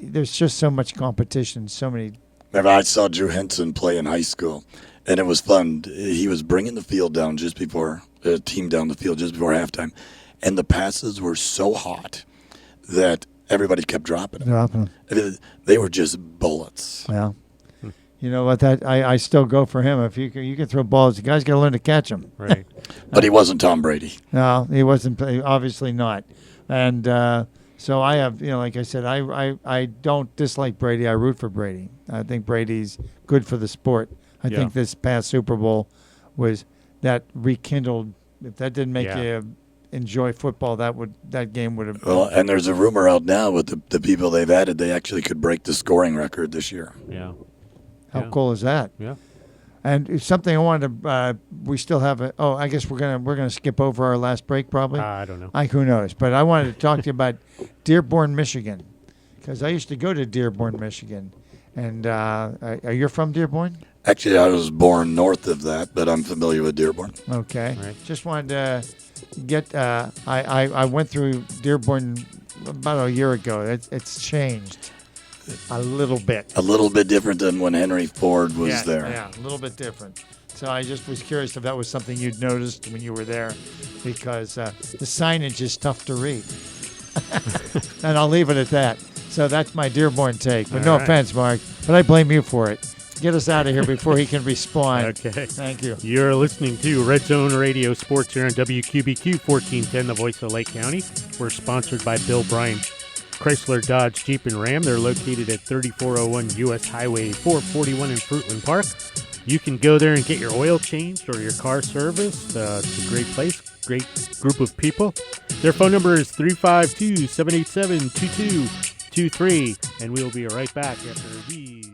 there's just so much competition, so many. Remember, I saw Drew Henson play in high school, and it was fun. He was bringing the field down team down the field just before halftime, and the passes were so hot that everybody kept dropping them. They were just bullets. Yeah. You know what? I still go for him. If you can throw balls, the guy's got to learn to catch them. Right. But he wasn't Tom Brady. No, he wasn't. Obviously not. And so I have, like I said, I don't dislike Brady. I root for Brady. I think Brady's good for the sport. I think this past Super Bowl was that rekindled. If that didn't make you enjoy football, that game would have. Well, and there's a rumor out now with the people they've added, they actually could break the scoring record this year. Yeah. How cool is that? Yeah. And something I wanted to, we still have I guess we're gonna skip over our last break probably. I don't know. Who knows? But I wanted to talk to you about Dearborn, Michigan, because I used to go to Dearborn, Michigan. And are you from Dearborn? Actually, I was born north of that, but I'm familiar with Dearborn. Okay. Right. Just wanted to get. I went through Dearborn about a year ago. It's changed a little bit. A little bit different than when Henry Ford was there. Yeah, a little bit different. So I just was curious if that was something you'd noticed when you were there, because the signage is tough to read. And I'll leave it at that. So that's my Dearborn take. But no offense, Mark, but I blame you for it. Get us out of here before he can respond. Okay. Thank you. You're listening to Red Zone Radio Sports here on WQBQ 1410, the voice of Lake County. We're sponsored by Bill Bryan Chrysler, Dodge, Jeep, and Ram. They're located at 3401 U.S. Highway 441 in Fruitland Park. You can go there and get your oil changed or your car serviced. It's a great place, great group of people. Their phone number is 352-787-2223, and we'll be right back after these messages.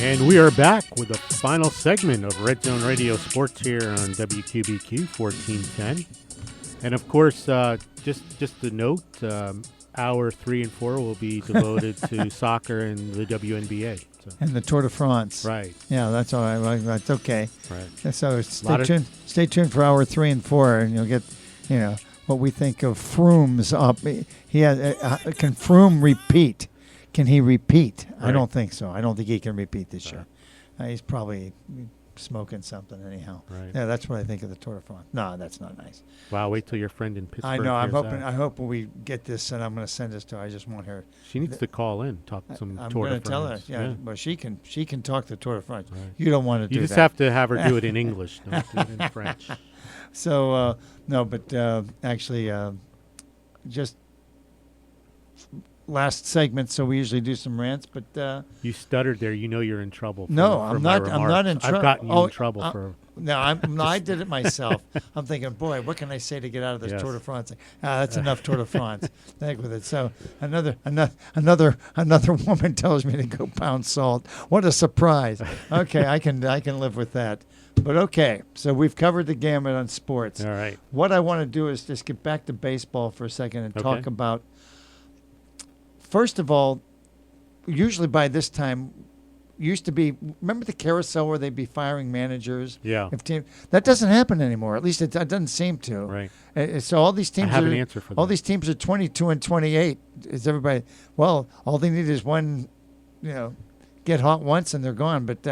And we are back with the final segment of Red Zone Radio Sports here on WQBQ 1410. And of course, just a note, hour 3 and 4 will be devoted to soccer and the WNBA. So. And the Tour de France. Right. Yeah, that's all right. That's okay. Right. So stay tuned for hour 3 and 4, and you'll get, what we think of Froome's up. He has, can Froome repeat? Can he repeat? Right. I don't think so. I don't think he can repeat this year. He's probably smoking something anyhow. Right. Yeah, that's what I think of the Tour de France. No, that's not nice. Wow, wait till your friend in Pittsburgh. I know. I hope when we get this, and I'm going to send this to her. I just want her. She needs to call in, talk some I'm Tour de France. I'm going to tell her. Yeah, but she can talk the Tour de France. Right. You don't want to do that. You just have to have her do it in English, don't do it in French. So no, but actually, just last segment. So we usually do some rants, but you stuttered there. You know you're in trouble. No, I'm not. I'm not in trouble. I've gotten you in trouble for. No, I did it myself. I'm thinking, boy, what can I say to get out of this Tour de France? That's enough Tour de France. Thank with it. So another woman tells me to go pound salt. What a surprise. Okay, I can live with that. But okay, so we've covered the gamut on sports. All right. What I want to do is just get back to baseball for a second and talk about. First of all, usually by this time, used to be, remember the carousel where they'd be firing managers? Yeah. That doesn't happen anymore. At least it doesn't seem to. Right. So all these teams I have an answer for that. All these teams are 22 and 28. Is everybody? Well, all they need is one, game get hot once and they're gone. But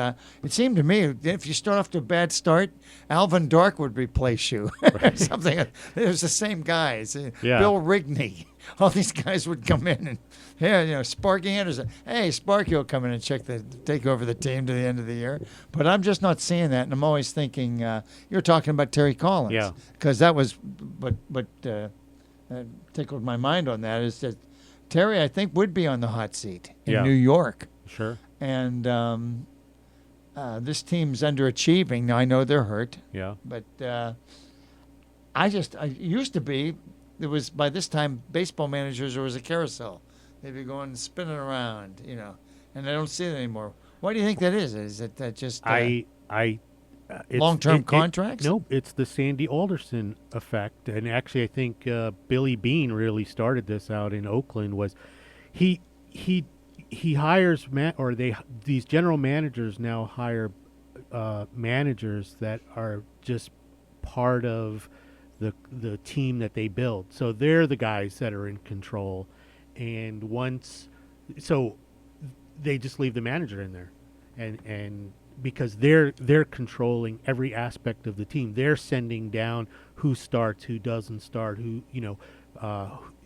it seemed to me if you start off to a bad start, Alvin Dark would replace you. Something. It was the same guys. Bill Rigney. All these guys would come in and, Sparky Anderson. Hey, Sparky will come in and take over the team to the end of the year. But I'm just not seeing that, and I'm always thinking you're talking about Terry Collins. Yeah. Because that was, but tickled my mind on that is that Terry, I think, would be on the hot seat in New York. Sure. And this team's underachieving. Now, I know they're hurt. Yeah. But I used to be, there was, by this time, baseball managers, there was a carousel. They'd be going spinning around, and I don't see it anymore. Why do you think that is? Is it that just long-term contracts? Nope, it's the Sandy Alderson effect. And actually, I think Billy Beane really started this out in Oakland. Was he hires these general managers now hire managers that are just part of the team that they build. So they're the guys that are in control. And so they just leave the manager in there, and because they're controlling every aspect of the team, they're sending down who starts, who doesn't start,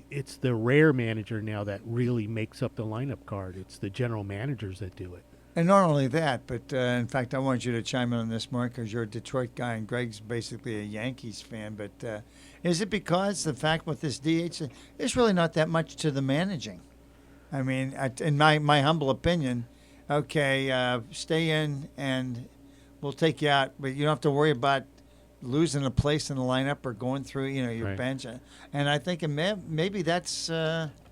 it's the rare manager now that really makes up the lineup card. It's the general managers that do it. And not only that, but in fact, I want you to chime in on this, Mark, because you're a Detroit guy and Greg's basically a Yankees fan. But is it because the fact with this DH, there's really not that much to the managing? I mean, in my humble opinion, okay, stay in and we'll take you out, but you don't have to worry about losing a place in the lineup or going through, your bench. And I think maybe that's.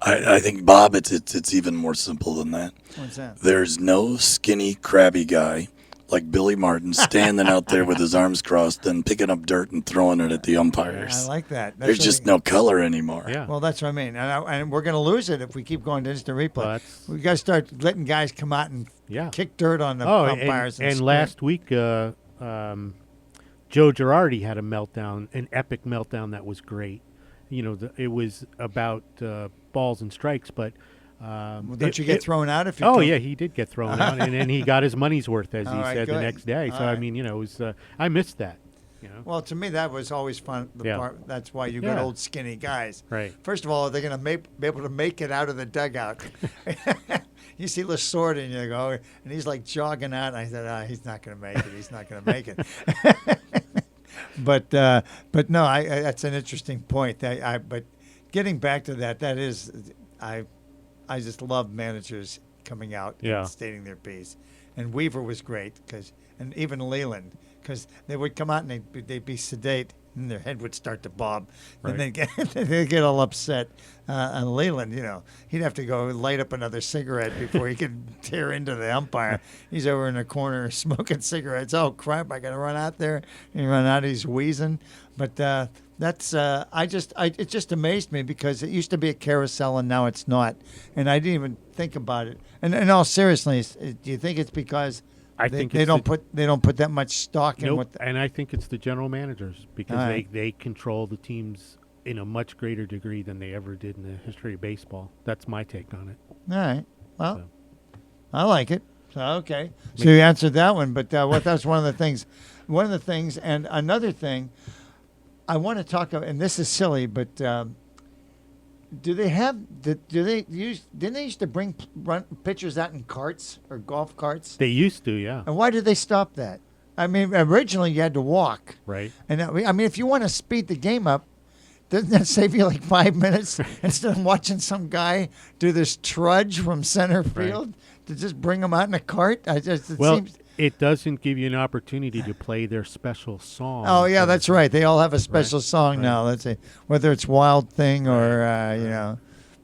I think, Bob, it's even more simple than that. What's that? There's no skinny, crabby guy like Billy Martin standing out there with his arms crossed and picking up dirt and throwing it at the umpires. I like that. There's just no color anymore. Yeah. Well, that's what I mean. And we're going to lose it if we keep going to instant replay. We got to start letting guys come out and kick dirt on the umpires. And last week, Joe Girardi had a meltdown, an epic meltdown that was great. It was about balls and strikes, but don't you get thrown out if you? Oh yeah, he did get thrown out, and then he got his money's worth, as he said, good. the next day. So All right. I mean, it was I missed that. Well, to me, that was always fun. That's why you got old skinny guys. Right. First of all, are they going to be able to make it out of the dugout? You see Lasorda, and you go, and he's like jogging out. And I said, he's not going to make it. He's not going to make it. But no, that's an interesting point. But getting back to that is, I just love managers coming out and stating their piece. And Weaver was great and even Leland, because they would come out and they'd be sedate and their head would start to bob. Right. And they'd get all upset. And Leland, he'd have to go light up another cigarette before he could tear into the umpire. He's over in the corner smoking cigarettes. Oh, crap, I got to run out there. And he run out, he's wheezing. But that's it just amazed me because it used to be a carousel and now it's not. And I didn't even think about it. And in all seriousness, do you think it's because they don't put that much stock in what? And I think it's the general managers because they control the teams in a much greater degree than they ever did in the history of baseball. That's my take on it. All right. Well, I like it. So okay. So you answered that one, but that's one of the things. One of the things, and another thing, I want to talk about, and this is silly, but didn't they used to bring pitchers out in carts or golf carts? They used to, yeah. And why did they stop that? I mean, originally you had to walk. Right. And I mean, if you want to speed the game up, doesn't that save you like 5 minutes instead of watching some guy do this trudge from center field to just bring them out in a cart? It doesn't give you an opportunity to play their special song. Oh yeah, that's right. They all have a special song now. Let's say whether it's Wild Thing or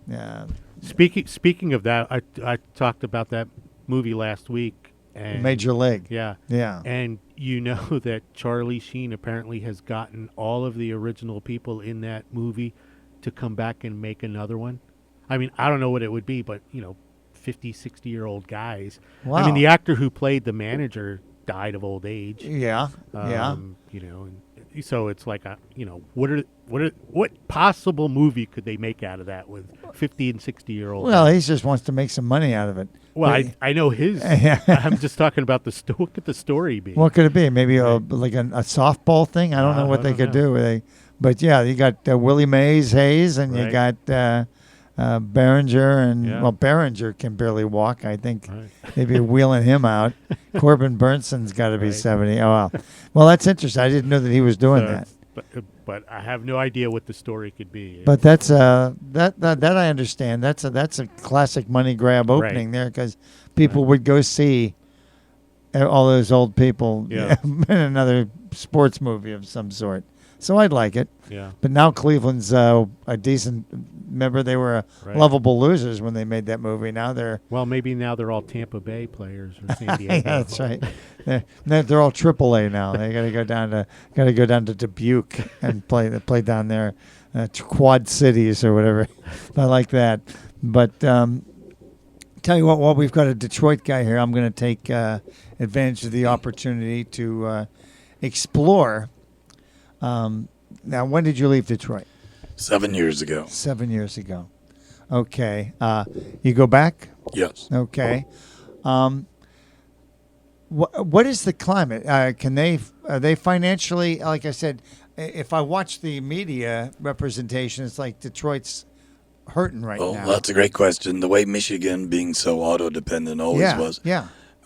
yeah. Speaking of that, I talked about that movie last week. And Major League. Yeah. Yeah. And you know that Charlie Sheen apparently has gotten all of the original people in that movie to come back and make another one. I mean, I don't know what it would be, but 50, 60-year-old guys. Wow. I mean, the actor who played the manager died of old age. Yeah. And so it's like what possible movie could they make out of that with 50 and 60-year-old? Well, he just wants to make some money out of it. Well, I know his. I'm just talking about what could the story be? What could it be? Maybe like a softball thing? I don't know what they could do. But yeah, you got Willie Mays Hayes, and you got Behringer, and well, Behringer can barely walk. I think they'd be wheeling him out. Corbin Burnson's got to be 70. Oh wow. Well, that's interesting. I didn't know that he was doing that. But I have no idea what the story could be. But that's that I understand. That's a classic money grab opening there, because people would go see all those old people in another sports movie of some sort. So I'd like it. Yeah. But now Cleveland's a decent. Remember, they were lovable losers when they made that movie. Now they're maybe now they're all Tampa Bay players or San Diego. yeah, that's right. They're all AAA now. They got to go down to Dubuque and play down there, Quad Cities or whatever. I like that. But tell you what, while we've got a Detroit guy here, I'm going to take advantage of the opportunity to explore. Now, when did you leave Detroit? 7 years ago. 7 years ago. Okay. You go back? Yes. Okay. What is the climate? Are they financially, like I said, if I watch the media representation, it's like Detroit's hurting right now. Well, that's a great question. The way Michigan, being so auto-dependent, always was,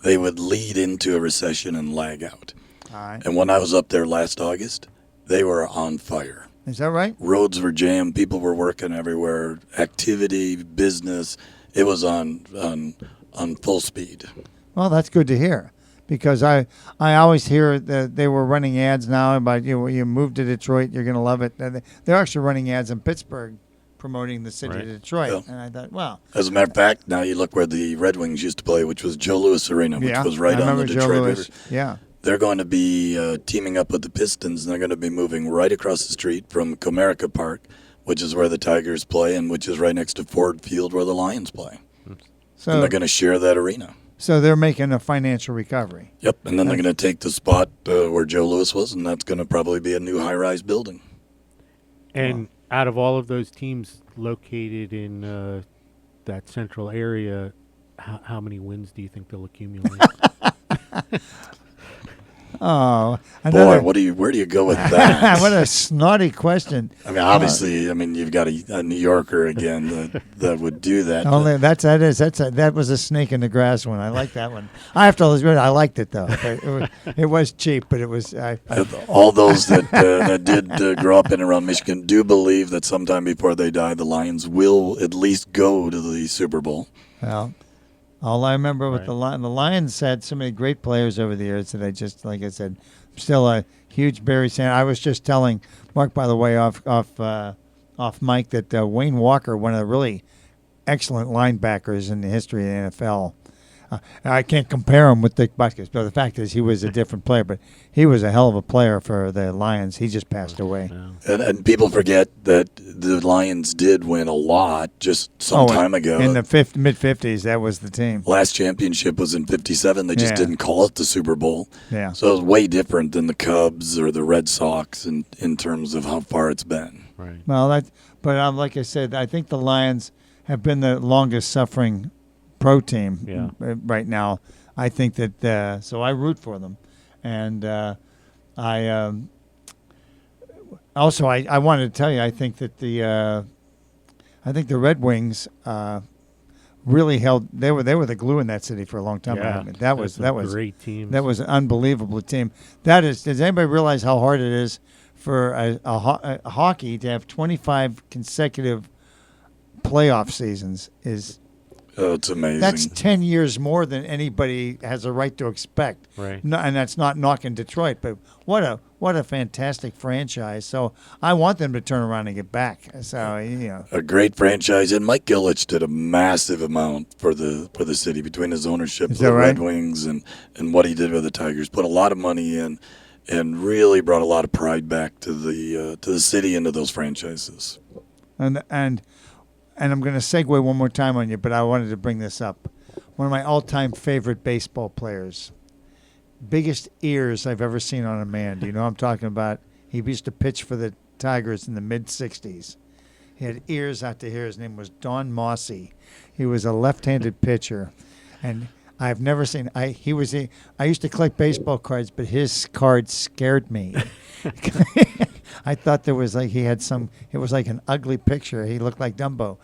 they would lead into a recession and lag out. All right. And when I was up there last August, they were on fire. Is that right? Roads were jammed. People were working everywhere. Activity, business, it was on full speed. Well, that's good to hear, because I always hear that they were running ads now about you move to Detroit, you're going to love it. They're actually running ads in Pittsburgh promoting the city of Detroit. Yeah. And I thought, well. As a matter of fact, now you look where the Red Wings used to play, which was Joe Louis Arena, which was right on the Detroit River. Yeah. They're going to be teaming up with the Pistons, and they're going to be moving right across the street from Comerica Park, which is where the Tigers play, and which is right next to Ford Field where the Lions play. So, and they're going to share that arena. So they're making a financial recovery. Yep, and then they're going to take the spot where Joe Louis was, and that's going to probably be a new high-rise building. And out of all of those teams located in that central area, how many wins do you think they'll accumulate? Oh, boy! Where do you go with that? What a snotty question. I mean, obviously, you've got a New Yorker again that would do that. Only that was a snake in the grass one. I like that one. I have to admit, I liked it though. It was cheap, but it was. All those that did grow up in and around Michigan do believe that sometime before they die, the Lions will at least go to the Super Bowl. Well. All I remember with the Lions had so many great players over the years that I just, like I said, I'm still a huge Barry Sanders. I was just telling Mark, by the way, off mic, that Wayne Walker, one of the really excellent linebackers in the history of the NFL. I can't compare him with Dick Butkus, but the fact is he was a different player. But he was a hell of a player for the Lions. He just passed away. And people forget that the Lions did win a lot just some time ago. In the mid-'50s, that was the team. Last championship was in '57. They just didn't call it the Super Bowl. Yeah. So it was way different than the Cubs or the Red Sox in terms of how far it's been. Right. Well, like I said, I think the Lions have been the longest suffering pro team right now. I think that so I root for them, and I wanted to tell you I think that the Red Wings really held. They were the glue in that city for a long time. Yeah, that was great team. That was an unbelievable team. Does anybody realize how hard it is for a hockey to have 25 consecutive playoff seasons? Oh, it's amazing. That's 10 years more than anybody has a right to expect. Right. No, and that's not knocking Detroit, but what a fantastic franchise. So I want them to turn around and get back. So a great franchise, and Mike Gillich did a massive amount for the city between his ownership of the Red Wings and what he did with the Tigers. Put a lot of money in, and really brought a lot of pride back to the city and to those franchises. And I'm going to segue one more time on you, but I wanted to bring this up. One of my all-time favorite baseball players. Biggest ears I've ever seen on a man. Do you know what I'm talking about? He used to pitch for the Tigers in the mid-'60s. He had ears out to here. His name was Don Mossy. He was a left-handed pitcher. And I've never seen. I used to collect baseball cards, but his cards scared me. I thought there was like he had some. It was like an ugly picture. He looked like Dumbo,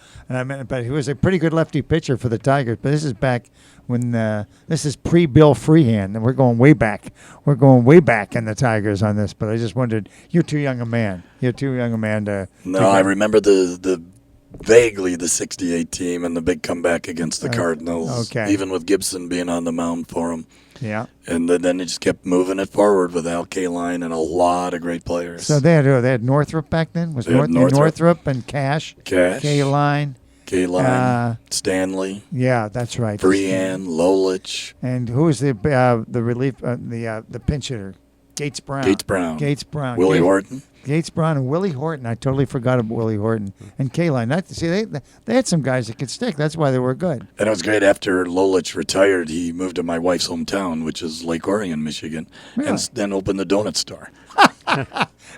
but he was a pretty good lefty pitcher for the Tigers. But this is back when this is pre-Bill Freehand, and we're going way back. We're going way back in the Tigers on this. But I just wondered, you're too young a man. You're too young a man to. No, I remember the vaguely the '68 team and the big comeback against the Cardinals. Okay. Even with Gibson being on the mound for them. Yeah. And then they just kept moving it forward with Al Kaline and a lot of great players. So they had Northrup back then? Was They had Northrup and Cash? K-Line. Stanley. Yeah, that's right. Freehand, Lolich. And who was the relief, the pinch hitter? Gates Brown. Willie Horton. Gates Brown and Willie Horton. I totally forgot about Willie Horton. And K-Line. They had some guys that could stick. That's why they were good. And it was great. After Lolich retired, he moved to my wife's hometown, which is Lake Orion, Michigan, Really? and then opened the donut store.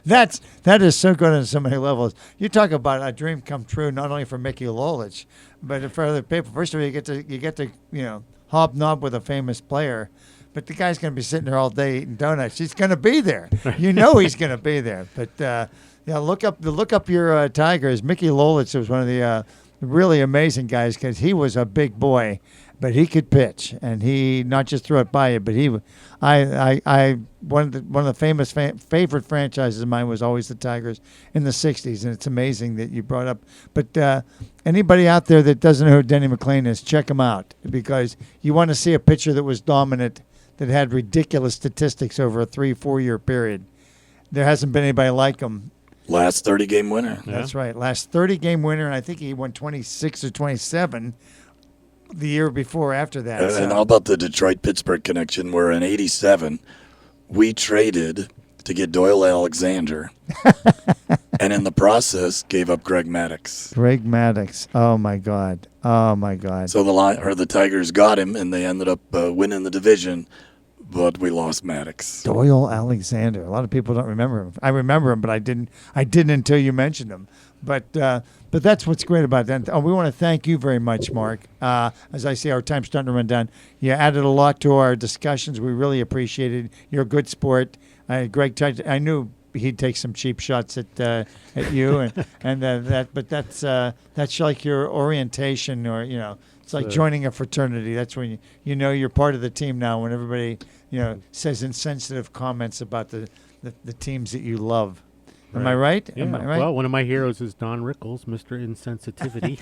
That is so good on so many levels. You talk about a dream come true, not only for Mickey Lolich, but for other people. First of all, you get to hobnob with a famous player. But the guy's going to be sitting there all day eating donuts. He's going to be there. You know he's going to be there. But look up your Tigers. Mickey Lolich was one of the really amazing guys because he was a big boy, but he could pitch, and he not just throw it by you, but one of the famous favorite franchises of mine was always the Tigers in the '60s, and it's amazing that you brought up. But anybody out there that doesn't know who Denny McLain is, check him out because you want to see a pitcher that was dominant, that had ridiculous statistics over a 3-4 year period. There hasn't been anybody like him. Last 30-game winner. Yeah. That's right. Last 30-game winner, and I think he won 26 or 27 the year before after that. And how about the Detroit-Pittsburgh connection where in '87 we traded to get Doyle Alexander and in the process gave up Greg Maddux. Greg Maddux. Oh, my God. So the Tigers got him, and they ended up winning the division, but we lost Maddux. Doyle Alexander. A lot of people don't remember him. I remember him, but I didn't until you mentioned him. But that's what's great about that. We want to thank you very much, Mark. As I see, our time's starting to run down. You added a lot to our discussions. We really appreciate it. You're a good sport. Greg, I knew he'd take some cheap shots at you, but that's like your orientation, or it's like joining a fraternity. That's when you know you're part of the team now. When everybody says insensitive comments about the teams that you love. Am I right? Yeah. Am I right? Well, one of my heroes is Don Rickles, Mr. Insensitivity.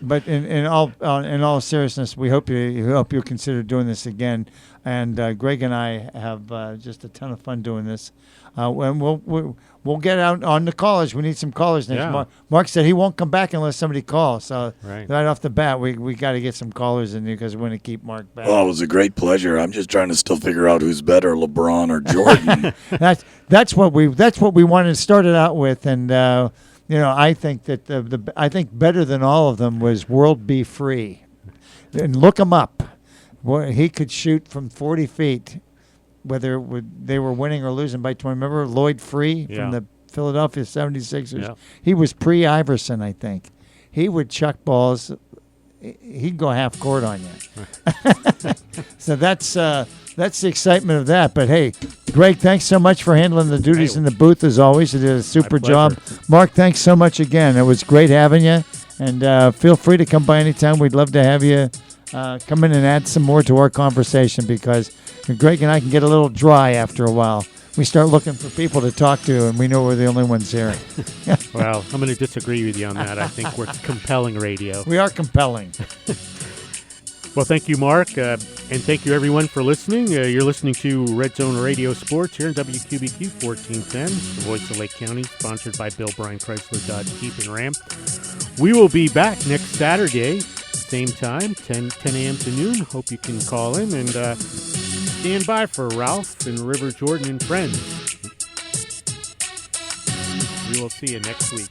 But in all seriousness, we hope you'll consider doing this again. And Greg and I have just a ton of fun doing this. And we'll get out on the callers. We need some callers next. Yeah. Mark said he won't come back unless somebody calls. So right off the bat, we got to get some callers in here because we want to keep Mark back. Well, it was a great pleasure. I'm just trying to still figure out who's better, LeBron or Jordan. That's what we wanted to start it out with, and I think that I think better than all of them was World Be Free, and look him up. He could shoot from 40 feet, whether they were winning or losing by 20. Remember Lloyd Free from the Philadelphia 76ers? Yeah. He was pre-Iverson, I think. He would chuck balls. He'd go half court on you. So that's the excitement of that. But, hey, Greg, thanks so much for handling the duties in the booth as always. You did a super job. Mark, thanks so much again. It was great having you. And feel free to come by anytime. We'd love to have you come in and add some more to our conversation because Greg and I can get a little dry after a while. We start looking for people to talk to, and we know we're the only ones here. Well, I'm going to disagree with you on that. I think we're compelling radio. We are compelling. Well, thank you, Mark, and thank you, everyone, for listening. You're listening to Red Zone Radio Sports here in WQBQ 1410, the voice of Lake County, sponsored by Bill Bryan Chrysler Dodge Jeep and Ram. We will be back next Saturday, same time, 10 a.m. to noon. Hope you can call in and stand by for Ralph and River Jordan and friends. We will see you next week.